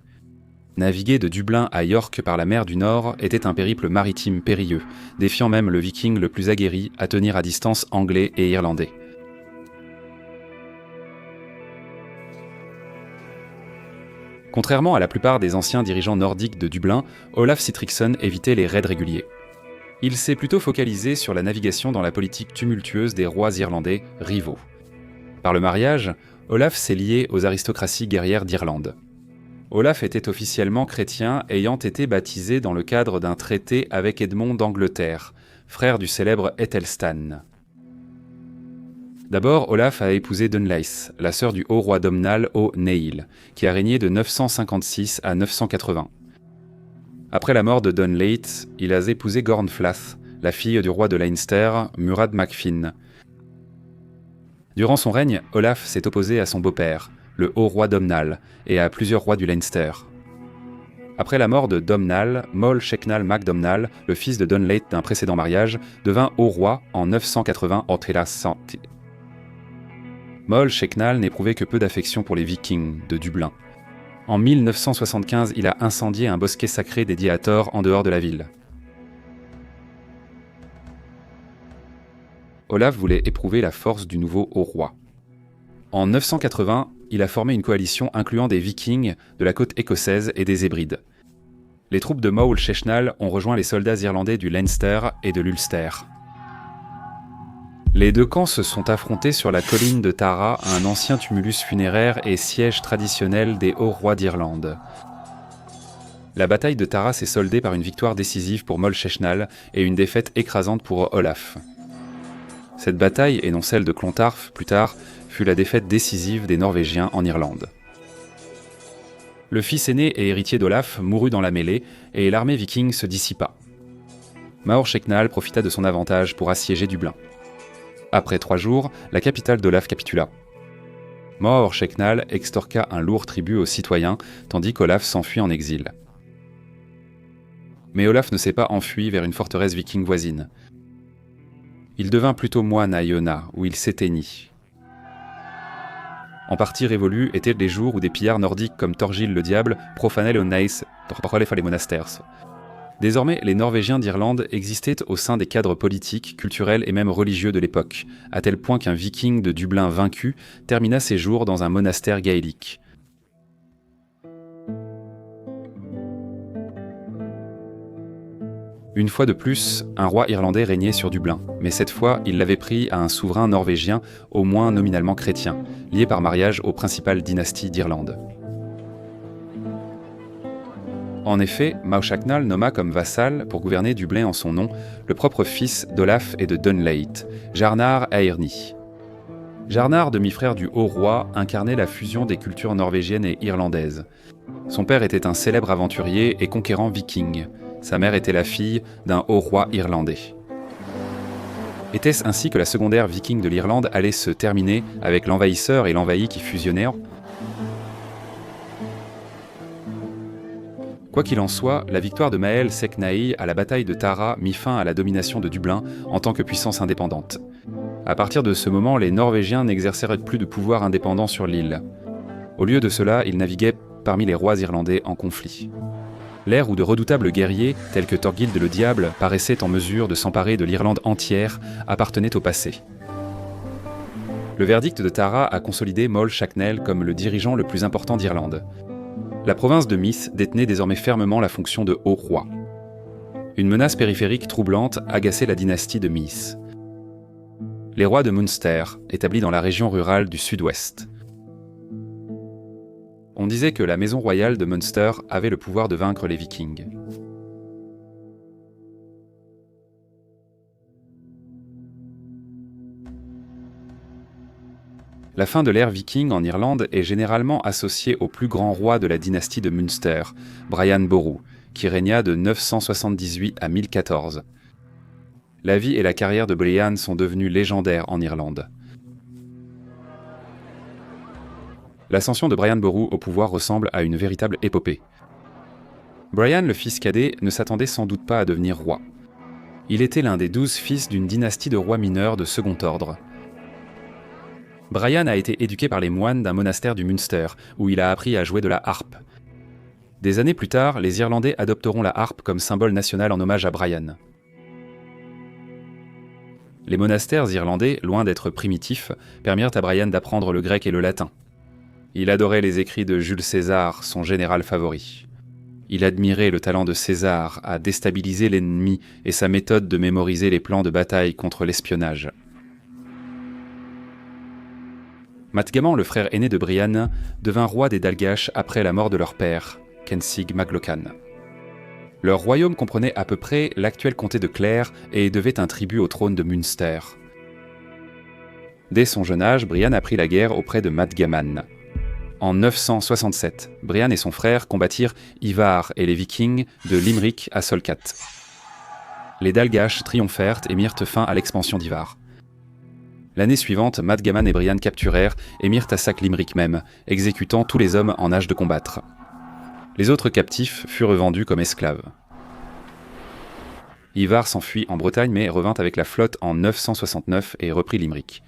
Naviguer de Dublin à York par la mer du Nord était un périple maritime périlleux, défiant même le viking le plus aguerri à tenir à distance anglais et irlandais. Contrairement à la plupart des anciens dirigeants nordiques de Dublin, Olaf Sittriksson évitait les raids réguliers. Il s'est plutôt focalisé sur la navigation dans la politique tumultueuse des rois irlandais rivaux. Par le mariage, Olaf s'est lié aux aristocraties guerrières d'Irlande. Olaf était officiellement chrétien, ayant été baptisé dans le cadre d'un traité avec Édmond d'Angleterre, frère du célèbre Æthelstan. D'abord, Olaf a épousé Dunlace, la sœur du haut roi Domnall O'Neill, qui a régné de 956 à 980. Après la mort de Dunlace, il a épousé Gornflath, la fille du roi de Leinster, Murad MacFinn. Durant son règne, Olaf s'est opposé à son beau-père, le haut roi Domnall, et à plusieurs rois du Leinster. Après la mort de Domnall, Moll Sheknal Mac Domnall, le fils de Dunlace d'un précédent mariage, devint haut roi en 980 en Thélassanti. Moll Sheknal n'éprouvait que peu d'affection pour les Vikings de Dublin. En 1975, il a incendié un bosquet sacré dédié à Thor en dehors de la ville. Olaf voulait éprouver la force du nouveau haut roi. En 980, il a formé une coalition incluant des Vikings de la côte écossaise et des Hébrides. Les troupes de Moll Sheknal ont rejoint les soldats irlandais du Leinster et de l'Ulster. Les deux camps se sont affrontés sur la colline de Tara, un ancien tumulus funéraire et siège traditionnel des hauts rois d'Irlande. La bataille de Tara s'est soldée par une victoire décisive pour Moll Sheknal et une défaite écrasante pour Olaf. Cette bataille, et non celle de Clontarf plus tard, fut la défaite décisive des Norvégiens en Irlande. Le fils aîné et héritier d'Olaf mourut dans la mêlée et l'armée viking se dissipa. Maor Sheknal profita de son avantage pour assiéger Dublin. Après 3 jours, la capitale d'Olaf capitula. Maor Sheknal extorqua un lourd tribut aux citoyens, tandis qu'Olaf s'enfuit en exil. Mais Olaf ne s'est pas enfui vers une forteresse viking voisine. Il devint plutôt moine à Iona, où il s'éteignit. En partie révolus étaient les jours où des pillards nordiques comme Thorgil le Diable profanaient le Neis pour les monastères. Désormais, les Norvégiens d'Irlande existaient au sein des cadres politiques, culturels et même religieux de l'époque, à tel point qu'un viking de Dublin vaincu termina ses jours dans un monastère gaélique. Une fois de plus, un roi irlandais régnait sur Dublin, mais cette fois, il l'avait pris à un souverain norvégien, au moins nominalement chrétien, lié par mariage aux principales dynasties d'Irlande. En effet, Maor Sheknal nomma comme vassal, pour gouverner Dublin en son nom, le propre fils d'Olaf et de Dunlaith, Jarnar Aerni. Jarnar, demi-frère du haut roi, incarnait la fusion des cultures norvégiennes et irlandaises. Son père était un célèbre aventurier et conquérant viking. Sa mère était la fille d'un haut roi irlandais. Était-ce ainsi que la seconde ère viking de l'Irlande allait se terminer avec l'envahisseur et l'envahi qui fusionnèrent ? Quoi qu'il en soit, la victoire de Mael Seknaï à la bataille de Tara mit fin à la domination de Dublin en tant que puissance indépendante. À partir de ce moment, les Norvégiens n'exercèrent plus de pouvoir indépendant sur l'île. Au lieu de cela, ils naviguaient parmi les rois irlandais en conflit. L'ère où de redoutables guerriers, tels que Thorgild le Diable, paraissaient en mesure de s'emparer de l'Irlande entière, appartenait au passé. Le verdict de Tara a consolidé Moll Sheknal comme le dirigeant le plus important d'Irlande. La province de Meath détenait désormais fermement la fonction de haut roi. Une menace périphérique troublante agaçait la dynastie de Meath. Les rois de Munster, établis dans la région rurale du sud-ouest. On disait que la maison royale de Munster avait le pouvoir de vaincre les Vikings. La fin de l'ère viking en Irlande est généralement associée au plus grand roi de la dynastie de Munster, Brian Boru, qui régna de 978 à 1014. La vie et la carrière de Brian sont devenues légendaires en Irlande. L'ascension de Brian Boru au pouvoir ressemble à une véritable épopée. Brian, le fils cadet, ne s'attendait sans doute pas à devenir roi. Il était l'un des 12 fils d'une dynastie de rois mineurs de second ordre. Brian a été éduqué par les moines d'un monastère du Munster, où il a appris à jouer de la harpe. Des années plus tard, les Irlandais adopteront la harpe comme symbole national en hommage à Brian. Les monastères irlandais, loin d'être primitifs, permirent à Brian d'apprendre le grec et le latin. Il adorait les écrits de Jules César, son général favori. Il admirait le talent de César à déstabiliser l'ennemi et sa méthode de mémoriser les plans de bataille contre l'espionnage. Mathgaman, le frère aîné de Brian, devint roi des Dalgash après la mort de leur père, Kensig Maclochan. Leur royaume comprenait à peu près l'actuel comté de Clare et devait un tribut au trône de Munster. Dès son jeune âge, Brian apprit la guerre auprès de Mathgaman. En 967, Brian et son frère combattirent Ivar et les Vikings de Limerick à Solcat. Les Dalgash triomphèrent et mirent fin à l'expansion d'Ivar. L'année suivante, Mathgaman et Brian capturèrent et mirent à sac Limerick même, exécutant tous les hommes en âge de combattre. Les autres captifs furent vendus comme esclaves. Ivar s'enfuit en Bretagne mais revint avec la flotte en 969 et reprit Limerick.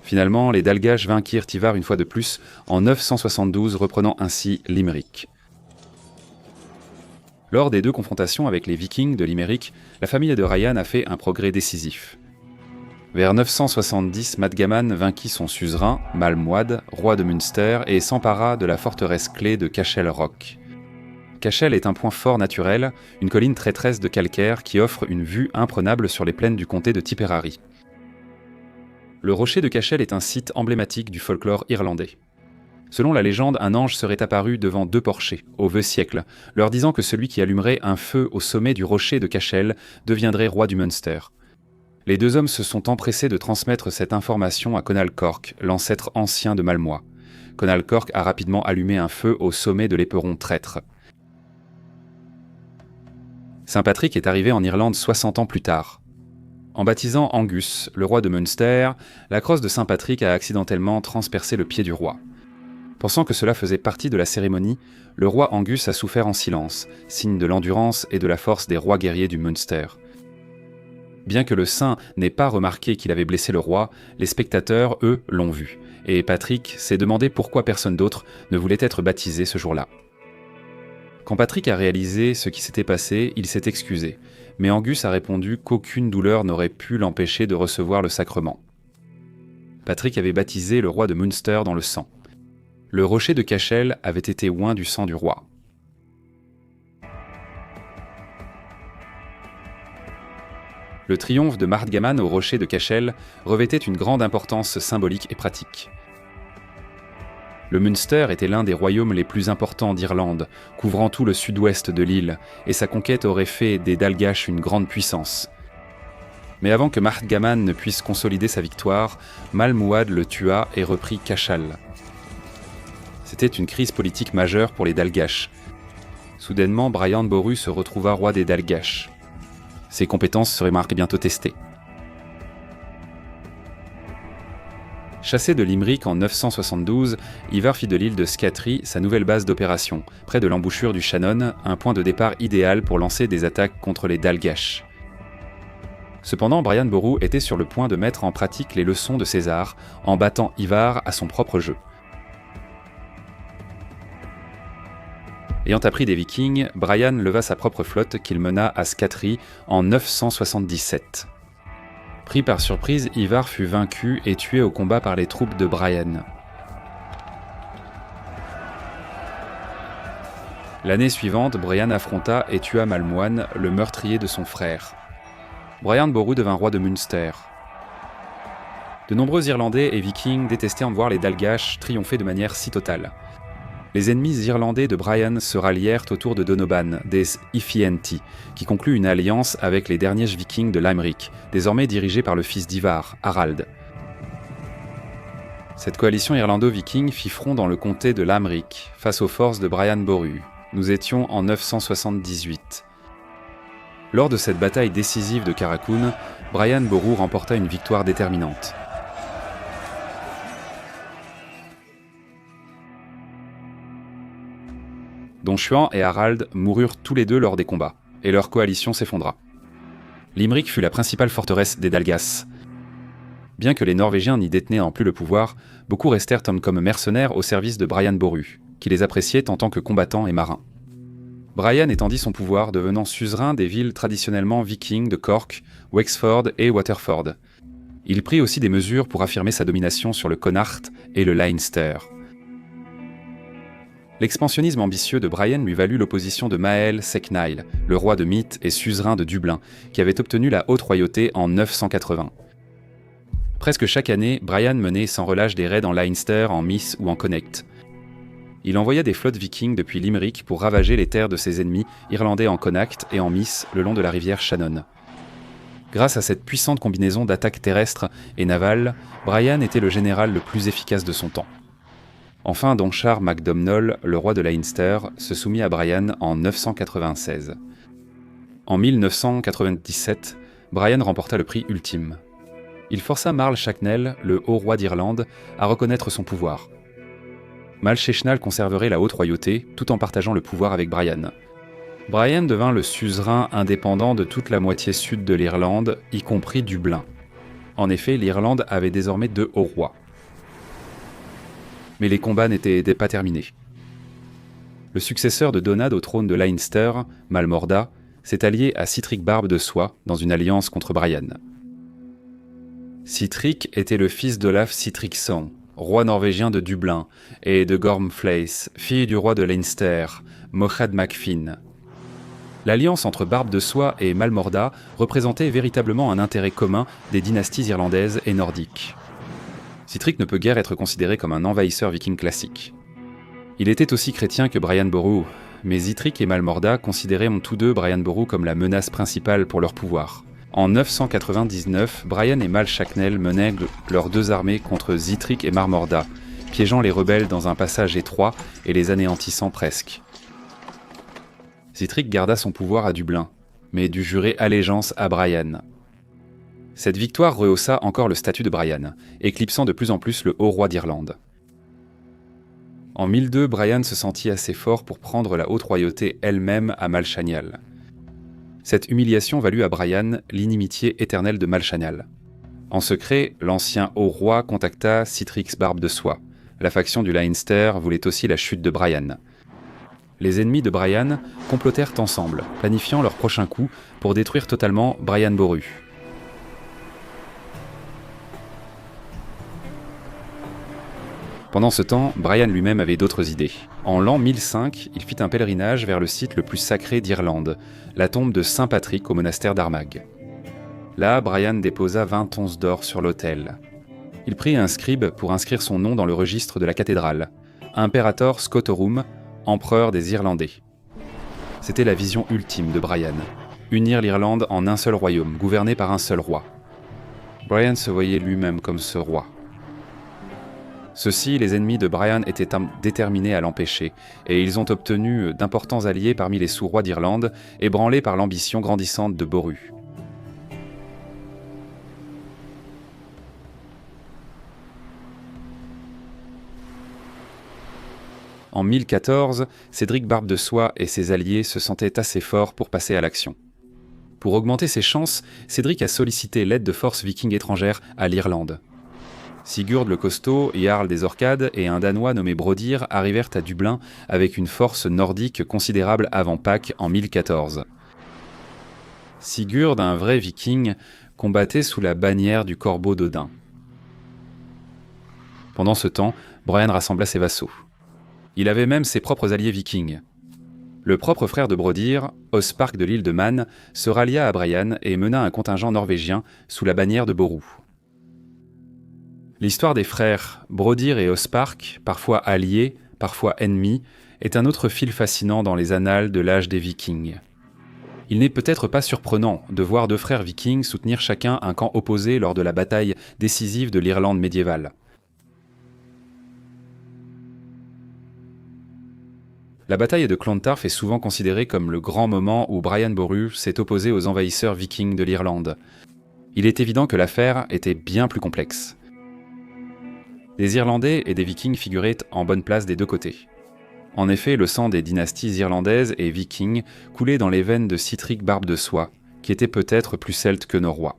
Finalement, les Dalgash vainquirent Ivar une fois de plus en 972, reprenant ainsi Limerick. Lors des deux confrontations avec les Vikings de Limerick, la famille de Ryan a fait un progrès décisif. Vers 970, Mathgaman vainquit son suzerain, Malmuad, roi de Munster, et s'empara de la forteresse clé de Cashel Rock. Cashel est un point fort naturel, une colline traîtresse de calcaire qui offre une vue imprenable sur les plaines du comté de Tipperary. Le rocher de Cashel est un site emblématique du folklore irlandais. Selon la légende, un ange serait apparu devant deux porchers, au vieux siècle, leur disant que celui qui allumerait un feu au sommet du rocher de Cashel deviendrait roi du Munster. Les deux hommes se sont empressés de transmettre cette information à Conall Corc, l'ancêtre ancien de Malmois. Conall Corc a rapidement allumé un feu au sommet de l'éperon traître. Saint Patrick est arrivé en Irlande 60 ans plus tard. En baptisant Angus, le roi de Munster, la crosse de Saint Patrick a accidentellement transpercé le pied du roi. Pensant que cela faisait partie de la cérémonie, le roi Angus a souffert en silence, signe de l'endurance et de la force des rois guerriers du Munster. Bien que le saint n'ait pas remarqué qu'il avait blessé le roi, les spectateurs, eux, l'ont vu, et Patrick s'est demandé pourquoi personne d'autre ne voulait être baptisé ce jour-là. Quand Patrick a réalisé ce qui s'était passé, il s'est excusé, mais Angus a répondu qu'aucune douleur n'aurait pu l'empêcher de recevoir le sacrement. Patrick avait baptisé le roi de Munster dans le sang. Le rocher de Cashel avait été oint du sang du roi. Le triomphe de Mathgaman au rocher de Cashel revêtait une grande importance symbolique et pratique. Le Munster était l'un des royaumes les plus importants d'Irlande, couvrant tout le sud-ouest de l'île, et sa conquête aurait fait des Dalgash une grande puissance. Mais avant que Mathgaman ne puisse consolider sa victoire, Malmuad le tua et reprit Cashel. C'était une crise politique majeure pour les Dalgash. Soudainement, Brian Boru se retrouva roi des Dalgash. Ses compétences seraient bientôt testées. Chassé de Limerick en 972, Ivar fit de l'île de Scatry sa nouvelle base d'opération, près de l'embouchure du Shannon, un point de départ idéal pour lancer des attaques contre les Dalgash. Cependant, Brian Boru était sur le point de mettre en pratique les leçons de César, en battant Ivar à son propre jeu. Ayant appris des Vikings, Brian leva sa propre flotte qu'il mena à Scatry en 977. Pris par surprise, Ivar fut vaincu et tué au combat par les troupes de Brian. L'année suivante, Brian affronta et tua Malmoine, le meurtrier de son frère. Brian Boru devint roi de Munster. De nombreux Irlandais et Vikings détestaient en voir les Dalgash triompher de manière si totale. Les ennemis irlandais de Brian se rallièrent autour de Donovan, des Ifienti, qui conclut une alliance avec les derniers vikings de Limerick, désormais dirigés par le fils d'Ivar, Harald. Cette coalition irlando-viking fit front dans le comté de Limerick, face aux forces de Brian Boru. Nous étions en 978. Lors de cette bataille décisive de Carracoon, Brian Boru remporta une victoire déterminante. Don Juan et Harald moururent tous les deux lors des combats, et leur coalition s'effondra. Limerick fut la principale forteresse des Dalgas. Bien que les Norvégiens n'y détenaient plus le pouvoir, beaucoup restèrent comme mercenaires au service de Brian Boru, qui les appréciait en tant que combattants et marins. Brian étendit son pouvoir, devenant suzerain des villes traditionnellement vikings de Cork, Wexford et Waterford. Il prit aussi des mesures pour affirmer sa domination sur le Connacht et le Leinster. L'expansionnisme ambitieux de Brian lui valut l'opposition de Mael Secnail, le roi de Meath et suzerain de Dublin, qui avait obtenu la haute royauté en 980. Presque chaque année, Brian menait sans relâche des raids en Leinster, en Meath ou en Connacht. Il envoya des flottes vikings depuis Limerick pour ravager les terres de ses ennemis irlandais en Connacht et en Meath le long de la rivière Shannon. Grâce à cette puissante combinaison d'attaques terrestres et navales, Brian était le général le plus efficace de son temps. Enfin, Donchar MacDomnall, le roi de Leinster, se soumit à Brian en 996. En 1997, Brian remporta le prix ultime. Il força Marl Shacknell, le haut roi d'Irlande, à reconnaître son pouvoir. Mal Shechnal conserverait la haute royauté, tout en partageant le pouvoir avec Brian. Brian devint le suzerain indépendant de toute la moitié sud de l'Irlande, y compris Dublin. En effet, l'Irlande avait désormais 2 hauts rois. Mais les combats n'étaient pas terminés. Le successeur de Donad au trône de Leinster, Malmorda, s'est allié à Sitric Barbe de Soie dans une alliance contre Brian. Sitric était le fils d'Olaf Sitricsson, roi norvégien de Dublin, et de Gormflaith, fille du roi de Leinster, Mohad Macfin. L'alliance entre Barbe de Soie et Malmorda représentait véritablement un intérêt commun des dynasties irlandaises et nordiques. Sitric ne peut guère être considéré comme un envahisseur viking classique. Il était aussi chrétien que Brian Boru, mais Sitric et Malmorda considéraient tous deux Brian Boru comme la menace principale pour leur pouvoir. En 999, Brian et Mal Shacknell menaient leurs 2 armées contre Sitric et Malmorda, piégeant les rebelles dans un passage étroit et les anéantissant presque. Sitric garda son pouvoir à Dublin, mais dut jurer allégeance à Brian. Cette victoire rehaussa encore le statut de Brian, éclipsant de plus en plus le haut roi d'Irlande. En 1002, Brian se sentit assez fort pour prendre la haute royauté elle-même à Malshanial. Cette humiliation valut à Brian l'inimitié éternelle de Malshanial. En secret, l'ancien haut roi contacta Sitrix Barbe de Soie. La faction du Leinster voulait aussi la chute de Brian. Les ennemis de Brian complotèrent ensemble, planifiant leur prochain coup pour détruire totalement Brian Boru. Pendant ce temps, Brian lui-même avait d'autres idées. En l'an 1005, il fit un pèlerinage vers le site le plus sacré d'Irlande, la tombe de Saint Patrick au monastère d'Armagh. Là, Brian déposa 20 onces d'or sur l'autel. Il prit un scribe pour inscrire son nom dans le registre de la cathédrale, Imperator Scotorum, empereur des Irlandais. C'était la vision ultime de Brian, unir l'Irlande en un seul royaume, gouverné par un seul roi. Brian se voyait lui-même comme ce roi. Ceux-ci, les ennemis de Brian, étaient déterminés à l'empêcher, et ils ont obtenu d'importants alliés parmi les sous-rois d'Irlande, ébranlés par l'ambition grandissante de Boru. En 1014, Cédric Barbe de Soie et ses alliés se sentaient assez forts pour passer à l'action. Pour augmenter ses chances, Cédric a sollicité l'aide de forces vikings étrangères à l'Irlande. Sigurd le Costaud, Jarl des Orcades et un Danois nommé Brodir arrivèrent à Dublin avec une force nordique considérable avant Pâques en 1014. Sigurd, un vrai viking, combattait sous la bannière du corbeau d'Odin. Pendant ce temps, Brian rassembla ses vassaux. Il avait même ses propres alliés vikings. Le propre frère de Brodir, Ospark de l'île de Man, se rallia à Brian et mena un contingent norvégien sous la bannière de Boru. L'histoire des frères Brodir et Ospark, parfois alliés, parfois ennemis, est un autre fil fascinant dans les annales de l'âge des Vikings. Il n'est peut-être pas surprenant de voir deux frères vikings soutenir chacun un camp opposé lors de la bataille décisive de l'Irlande médiévale. La bataille de Clontarf est souvent considérée comme le grand moment où Brian Boru s'est opposé aux envahisseurs vikings de l'Irlande. Il est évident que l'affaire était bien plus complexe. Des Irlandais et des Vikings figuraient en bonne place des deux côtés. En effet, le sang des dynasties irlandaises et vikings coulait dans les veines de Sihtric Barbe de Soie, qui était peut-être plus celte que norrois.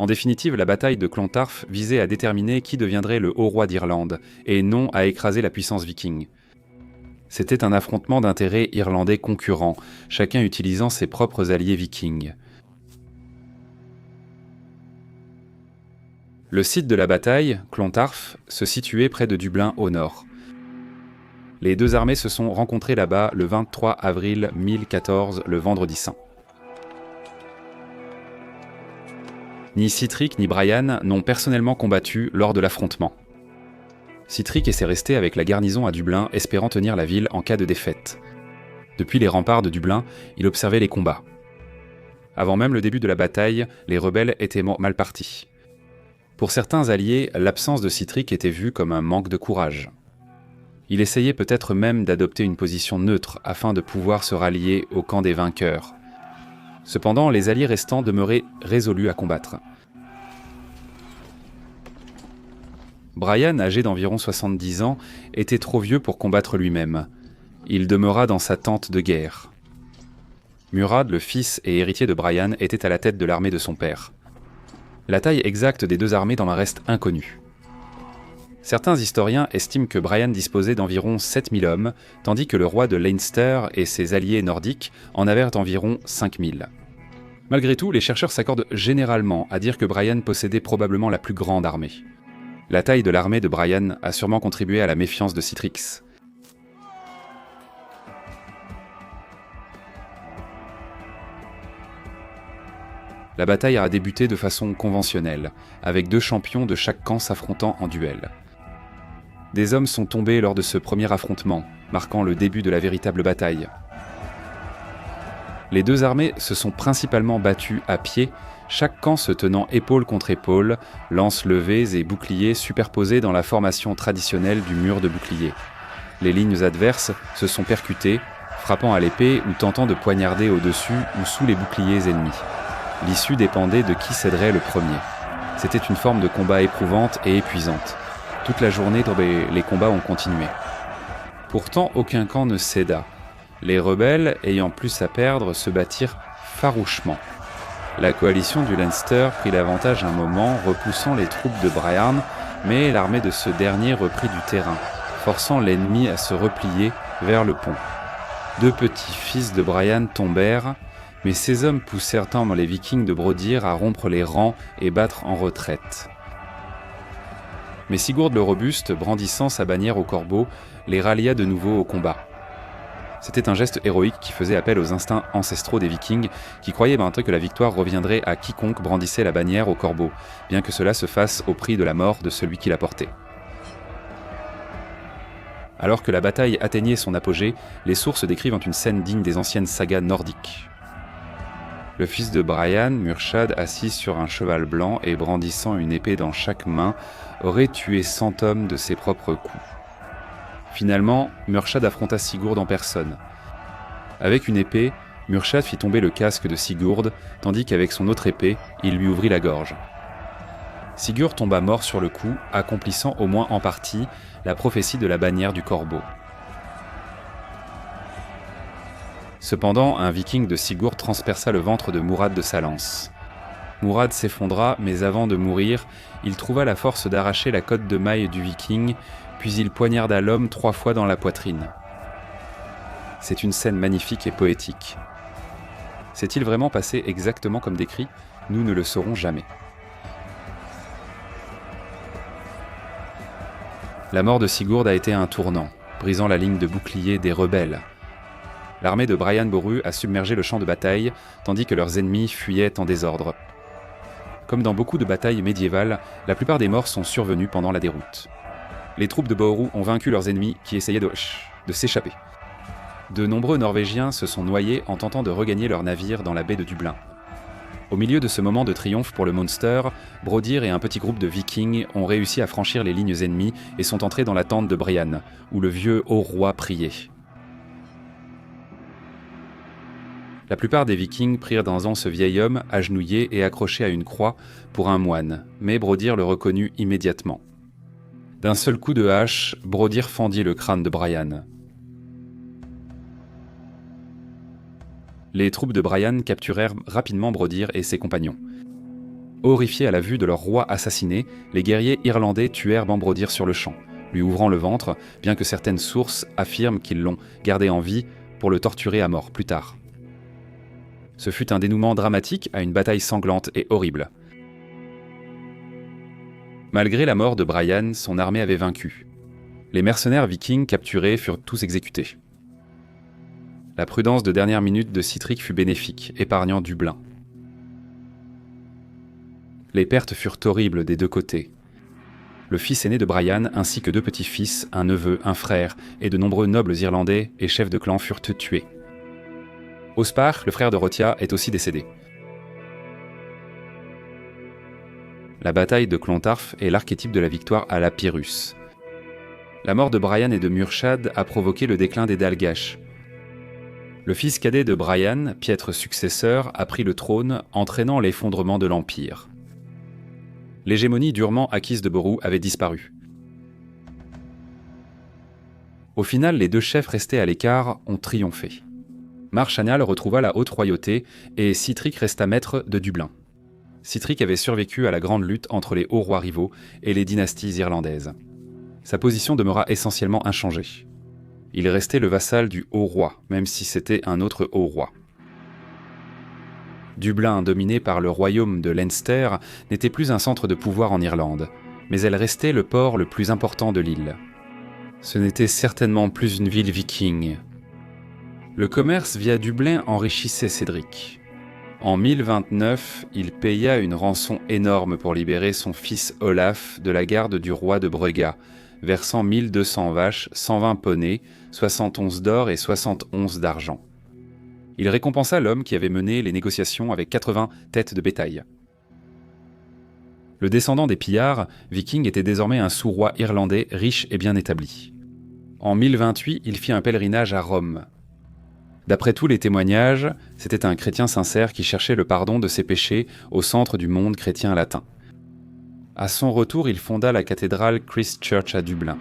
En définitive, la bataille de Clontarf visait à déterminer qui deviendrait le haut roi d'Irlande, et non à écraser la puissance viking. C'était un affrontement d'intérêts irlandais concurrents, chacun utilisant ses propres alliés vikings. Le site de la bataille, Clontarf, se situait près de Dublin au nord. Les deux armées se sont rencontrées là-bas le 23 avril 1014, le Vendredi Saint. Ni Sihtric ni Brian n'ont personnellement combattu lors de l'affrontement. Sihtric essaie resté avec la garnison à Dublin, espérant tenir la ville en cas de défaite. Depuis les remparts de Dublin, il observait les combats. Avant même le début de la bataille, les rebelles étaient mal partis. Pour certains alliés, l'absence de Sihtric était vue comme un manque de courage. Il essayait peut-être même d'adopter une position neutre afin de pouvoir se rallier au camp des vainqueurs. Cependant, les alliés restants demeuraient résolus à combattre. Brian, âgé d'environ 70 ans, était trop vieux pour combattre lui-même. Il demeura dans sa tente de guerre. Murad, le fils et héritier de Brian, était à la tête de l'armée de son père. La taille exacte des deux armées en reste inconnue. Certains historiens estiment que Brian disposait d'environ 7000 hommes, tandis que le roi de Leinster et ses alliés nordiques en avaient environ 5000. Malgré tout, les chercheurs s'accordent généralement à dire que Brian possédait probablement la plus grande armée. La taille de l'armée de Brian a sûrement contribué à la méfiance de Sihtric. La bataille a débuté de façon conventionnelle, avec deux champions de chaque camp s'affrontant en duel. Des hommes sont tombés lors de ce premier affrontement, marquant le début de la véritable bataille. Les deux armées se sont principalement battues à pied, chaque camp se tenant épaule contre épaule, lances levées et boucliers superposés dans la formation traditionnelle du mur de bouclier. Les lignes adverses se sont percutées, frappant à l'épée ou tentant de poignarder au-dessus ou sous les boucliers ennemis. L'issue dépendait de qui céderait le premier. C'était une forme de combat éprouvante et épuisante. Toute la journée, les combats ont continué. Pourtant, aucun camp ne céda. Les rebelles, ayant plus à perdre, se battirent farouchement. La coalition du Leinster prit l'avantage un moment, repoussant les troupes de Brian, mais l'armée de ce dernier reprit du terrain, forçant l'ennemi à se replier vers le pont. Deux petits fils de Brian tombèrent, mais ces hommes poussèrent tant les Vikings de Brodir à rompre les rangs et battre en retraite. Mais Sigurd le Robuste, brandissant sa bannière au corbeau, les rallia de nouveau au combat. C'était un geste héroïque qui faisait appel aux instincts ancestraux des Vikings, qui croyaient que la victoire reviendrait à quiconque brandissait la bannière au corbeau, bien que cela se fasse au prix de la mort de celui qui la portait. Alors que la bataille atteignait son apogée, les sources décrivent une scène digne des anciennes sagas nordiques. Le fils de Brian, Murchad, assis sur un cheval blanc et brandissant une épée dans chaque main, aurait tué 100 hommes de ses propres coups. Finalement, Murchad affronta Sigurd en personne. Avec une épée, Murchad fit tomber le casque de Sigurd, tandis qu'avec son autre épée, il lui ouvrit la gorge. Sigurd tomba mort sur le coup, accomplissant au moins en partie la prophétie de la bannière du corbeau. Cependant, un viking de Sigurd transperça le ventre de Murad de sa lance. Murad s'effondra, mais avant de mourir, il trouva la force d'arracher la cotte de maille du viking, puis il poignarda l'homme 3 fois dans la poitrine. C'est une scène magnifique et poétique. S'est-il vraiment passé exactement comme décrit ? Nous ne le saurons jamais. La mort de Sigurd a été un tournant, brisant la ligne de bouclier des rebelles. L'armée de Brian Boru a submergé le champ de bataille, tandis que leurs ennemis fuyaient en désordre. Comme dans beaucoup de batailles médiévales, la plupart des morts sont survenus pendant la déroute. Les troupes de Bauru ont vaincu leurs ennemis qui essayaient de s'échapper. De nombreux Norvégiens se sont noyés en tentant de regagner leur navire dans la baie de Dublin. Au milieu de ce moment de triomphe pour le Munster, Brodir et un petit groupe de Vikings ont réussi à franchir les lignes ennemies et sont entrés dans la tente de Brian, où le vieux haut roi priait. La plupart des Vikings prirent dans an ce vieil homme, agenouillé et accroché à une croix, pour un moine, mais Brodir le reconnut immédiatement. D'un seul coup de hache, Brodir fendit le crâne de Brian. Les troupes de Brian capturèrent rapidement Brodir et ses compagnons. Horrifiés à la vue de leur roi assassiné, les guerriers irlandais tuèrent Bambrodir sur le champ, lui ouvrant le ventre, bien que certaines sources affirment qu'ils l'ont gardé en vie pour le torturer à mort plus tard. Ce fut un dénouement dramatique à une bataille sanglante et horrible. Malgré la mort de Brian, son armée avait vaincu. Les mercenaires vikings capturés furent tous exécutés. La prudence de dernière minute de Sihtric fut bénéfique, épargnant Dublin. Les pertes furent horribles des deux côtés. Le fils aîné de Brian, ainsi que 2 petits-fils, un neveu, un frère, et de nombreux nobles irlandais et chefs de clan furent tués. Ospar, le frère de Rothia, est aussi décédé. La bataille de Clontarf est l'archétype de la victoire à la Pyrrhus. La mort de Brian et de Murchad a provoqué le déclin des Dalgash. Le fils cadet de Brian, piètre successeur, a pris le trône, entraînant l'effondrement de l'Empire. L'hégémonie durement acquise de Boru avait disparu. Au final, les 2 chefs restés à l'écart ont triomphé. Mar Channal retrouva la haute royauté et Sihtric resta maître de Dublin. Sihtric avait survécu à la grande lutte entre les hauts rois rivaux et les dynasties irlandaises. Sa position demeura essentiellement inchangée. Il restait le vassal du haut roi, même si c'était un autre haut roi. Dublin, dominé par le royaume de Leinster, n'était plus un centre de pouvoir en Irlande, mais elle restait le port le plus important de l'île. Ce n'était certainement plus une ville viking. Le commerce via Dublin enrichissait Cédric. En 1029, il paya une rançon énorme pour libérer son fils Olaf de la garde du roi de Brega, versant 1200 vaches, 120 poneys, 71 d'or et 71 d'argent. Il récompensa l'homme qui avait mené les négociations avec 80 têtes de bétail. Le descendant des pillards, Viking était désormais un sous-roi irlandais riche et bien établi. En 1028, il fit un pèlerinage à Rome. D'après tous les témoignages, c'était un chrétien sincère qui cherchait le pardon de ses péchés au centre du monde chrétien latin. À son retour, il fonda la cathédrale Christ Church à Dublin.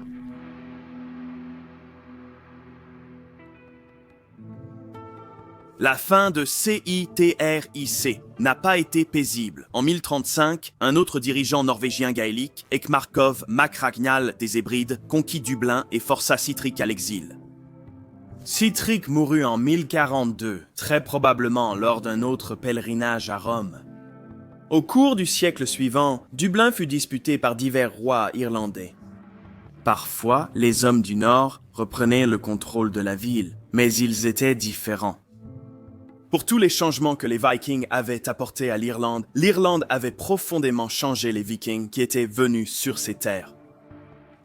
La fin de Cithric n'a pas été paisible. En 1035, un autre dirigeant norvégien gaélique, Ekmarkov mac Ragnall des Hébrides, conquit Dublin et força Sihtric à l'exil. Sihtric mourut en 1042, très probablement lors d'un autre pèlerinage à Rome. Au cours du siècle suivant, Dublin fut disputé par divers rois irlandais. Parfois, les hommes du Nord reprenaient le contrôle de la ville, mais ils étaient différents. Pour tous les changements que les Vikings avaient apportés à l'Irlande, l'Irlande avait profondément changé les Vikings qui étaient venus sur ces terres.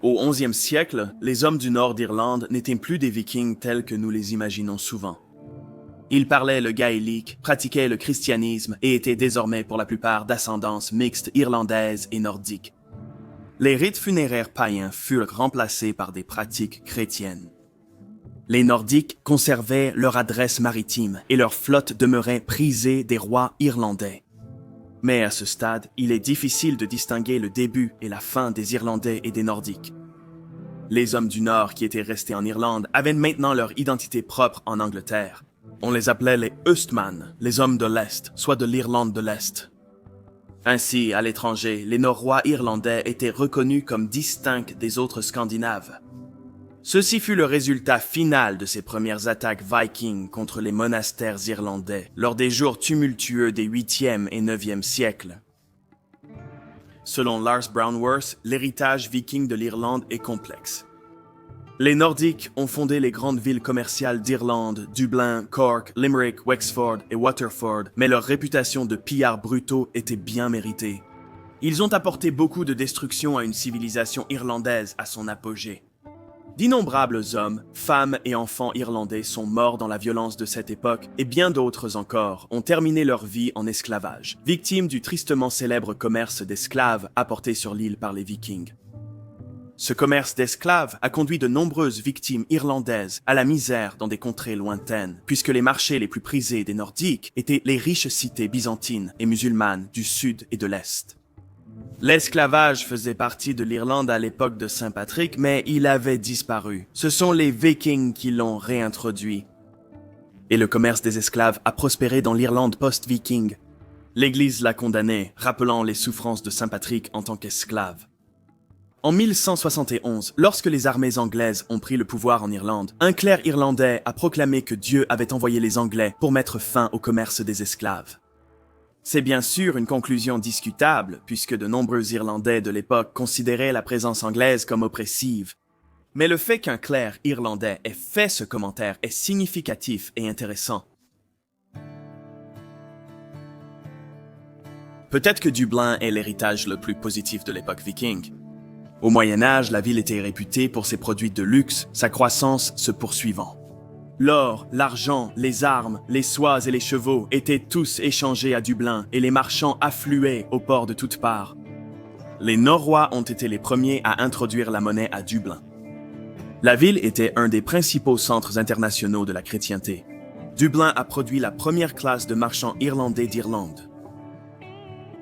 Au XIe siècle, les hommes du nord d'Irlande n'étaient plus des Vikings tels que nous les imaginons souvent. Ils parlaient le gaélique, pratiquaient le christianisme et étaient désormais pour la plupart d'ascendance mixte irlandaise et nordique. Les rites funéraires païens furent remplacés par des pratiques chrétiennes. Les Nordiques conservaient leur adresse maritime et leur flotte demeurait prisée des rois irlandais. Mais à ce stade, il est difficile de distinguer le début et la fin des Irlandais et des Nordiques. Les hommes du Nord qui étaient restés en Irlande avaient maintenant leur identité propre en Angleterre. On les appelait les Östman, les hommes de l'Est, soit de l'Irlande de l'Est. Ainsi, à l'étranger, les Norrois irlandais étaient reconnus comme distincts des autres Scandinaves. Ceci fut le résultat final de ces premières attaques vikings contre les monastères irlandais lors des jours tumultueux des 8e et 9e siècles. Selon Lars Brownworth, l'héritage viking de l'Irlande est complexe. Les Nordiques ont fondé les grandes villes commerciales d'Irlande, Dublin, Cork, Limerick, Wexford et Waterford, mais leur réputation de pillards brutaux était bien méritée. Ils ont apporté beaucoup de destruction à une civilisation irlandaise à son apogée. D'innombrables hommes, femmes et enfants irlandais sont morts dans la violence de cette époque et bien d'autres encore ont terminé leur vie en esclavage, victimes du tristement célèbre commerce d'esclaves apporté sur l'île par les Vikings. Ce commerce d'esclaves a conduit de nombreuses victimes irlandaises à la misère dans des contrées lointaines, puisque les marchés les plus prisés des Nordiques étaient les riches cités byzantines et musulmanes du sud et de l'est. L'esclavage faisait partie de l'Irlande à l'époque de Saint Patrick, mais il avait disparu. Ce sont les Vikings qui l'ont réintroduit. Et le commerce des esclaves a prospéré dans l'Irlande post-Viking. L'Église l'a condamné, rappelant les souffrances de Saint Patrick en tant qu'esclave. En 1171, lorsque les armées anglaises ont pris le pouvoir en Irlande, un clerc irlandais a proclamé que Dieu avait envoyé les Anglais pour mettre fin au commerce des esclaves. C'est bien sûr une conclusion discutable, puisque de nombreux Irlandais de l'époque considéraient la présence anglaise comme oppressive. Mais le fait qu'un clerc irlandais ait fait ce commentaire est significatif et intéressant. Peut-être que Dublin est l'héritage le plus positif de l'époque viking. Au Moyen Âge, la ville était réputée pour ses produits de luxe, sa croissance se poursuivant. L'or, l'argent, les armes, les soies et les chevaux étaient tous échangés à Dublin et les marchands affluaient au port de toutes parts. Les Norrois ont été les premiers à introduire la monnaie à Dublin. La ville était un des principaux centres internationaux de la chrétienté. Dublin a produit la première classe de marchands irlandais d'Irlande.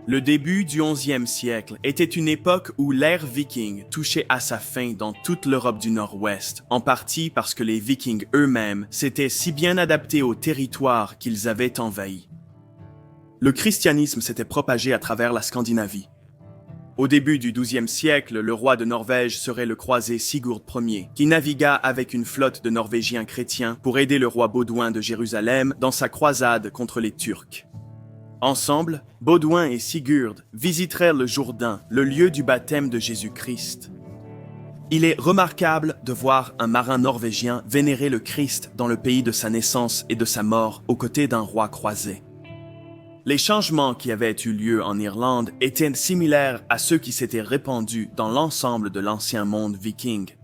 Le début du XIe siècle était une époque où l'ère viking touchait à sa fin dans toute l'Europe du Nord-Ouest, en partie parce que les Vikings eux-mêmes s'étaient si bien adaptés au territoire qu'ils avaient envahi. Le christianisme s'était propagé à travers la Scandinavie. Au début du XIIe siècle, le roi de Norvège serait le croisé Sigurd Ier, qui navigua avec une flotte de Norvégiens chrétiens pour aider le roi Baudouin de Jérusalem dans sa croisade contre les Turcs. Ensemble, Baudouin et Sigurd visitèrent le Jourdain, le lieu du baptême de Jésus-Christ. Il est remarquable de voir un marin norvégien vénérer le Christ dans le pays de sa naissance et de sa mort aux côtés d'un roi croisé. Les changements qui avaient eu lieu en Irlande étaient similaires à ceux qui s'étaient répandus dans l'ensemble de l'ancien monde viking.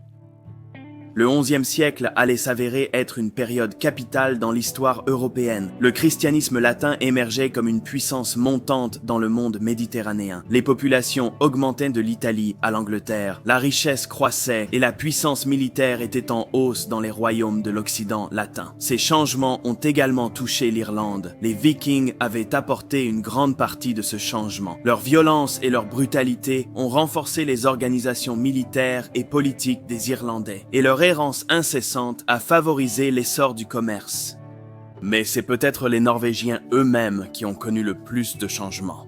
Le XIe siècle allait s'avérer être une période capitale dans l'histoire européenne. Le christianisme latin émergeait comme une puissance montante dans le monde méditerranéen. Les populations augmentaient de l'Italie à l'Angleterre. La richesse croissait et la puissance militaire était en hausse dans les royaumes de l'Occident latin. Ces changements ont également touché l'Irlande. Les Vikings avaient apporté une grande partie de ce changement. Leur violence et leur brutalité ont renforcé les organisations militaires et politiques des Irlandais et leur errance incessante a favorisé l'essor du commerce. Mais c'est peut-être les Norvégiens eux-mêmes qui ont connu le plus de changements.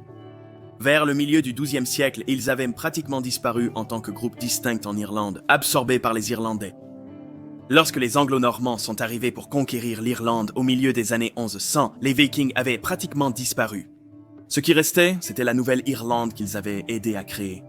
Vers le milieu du XIIe siècle, ils avaient pratiquement disparu en tant que groupe distinct en Irlande, absorbés par les Irlandais. Lorsque les Anglo-Normands sont arrivés pour conquérir l'Irlande au milieu des années 1100, les Vikings avaient pratiquement disparu. Ce qui restait, c'était la Nouvelle-Irlande qu'ils avaient aidé à créer.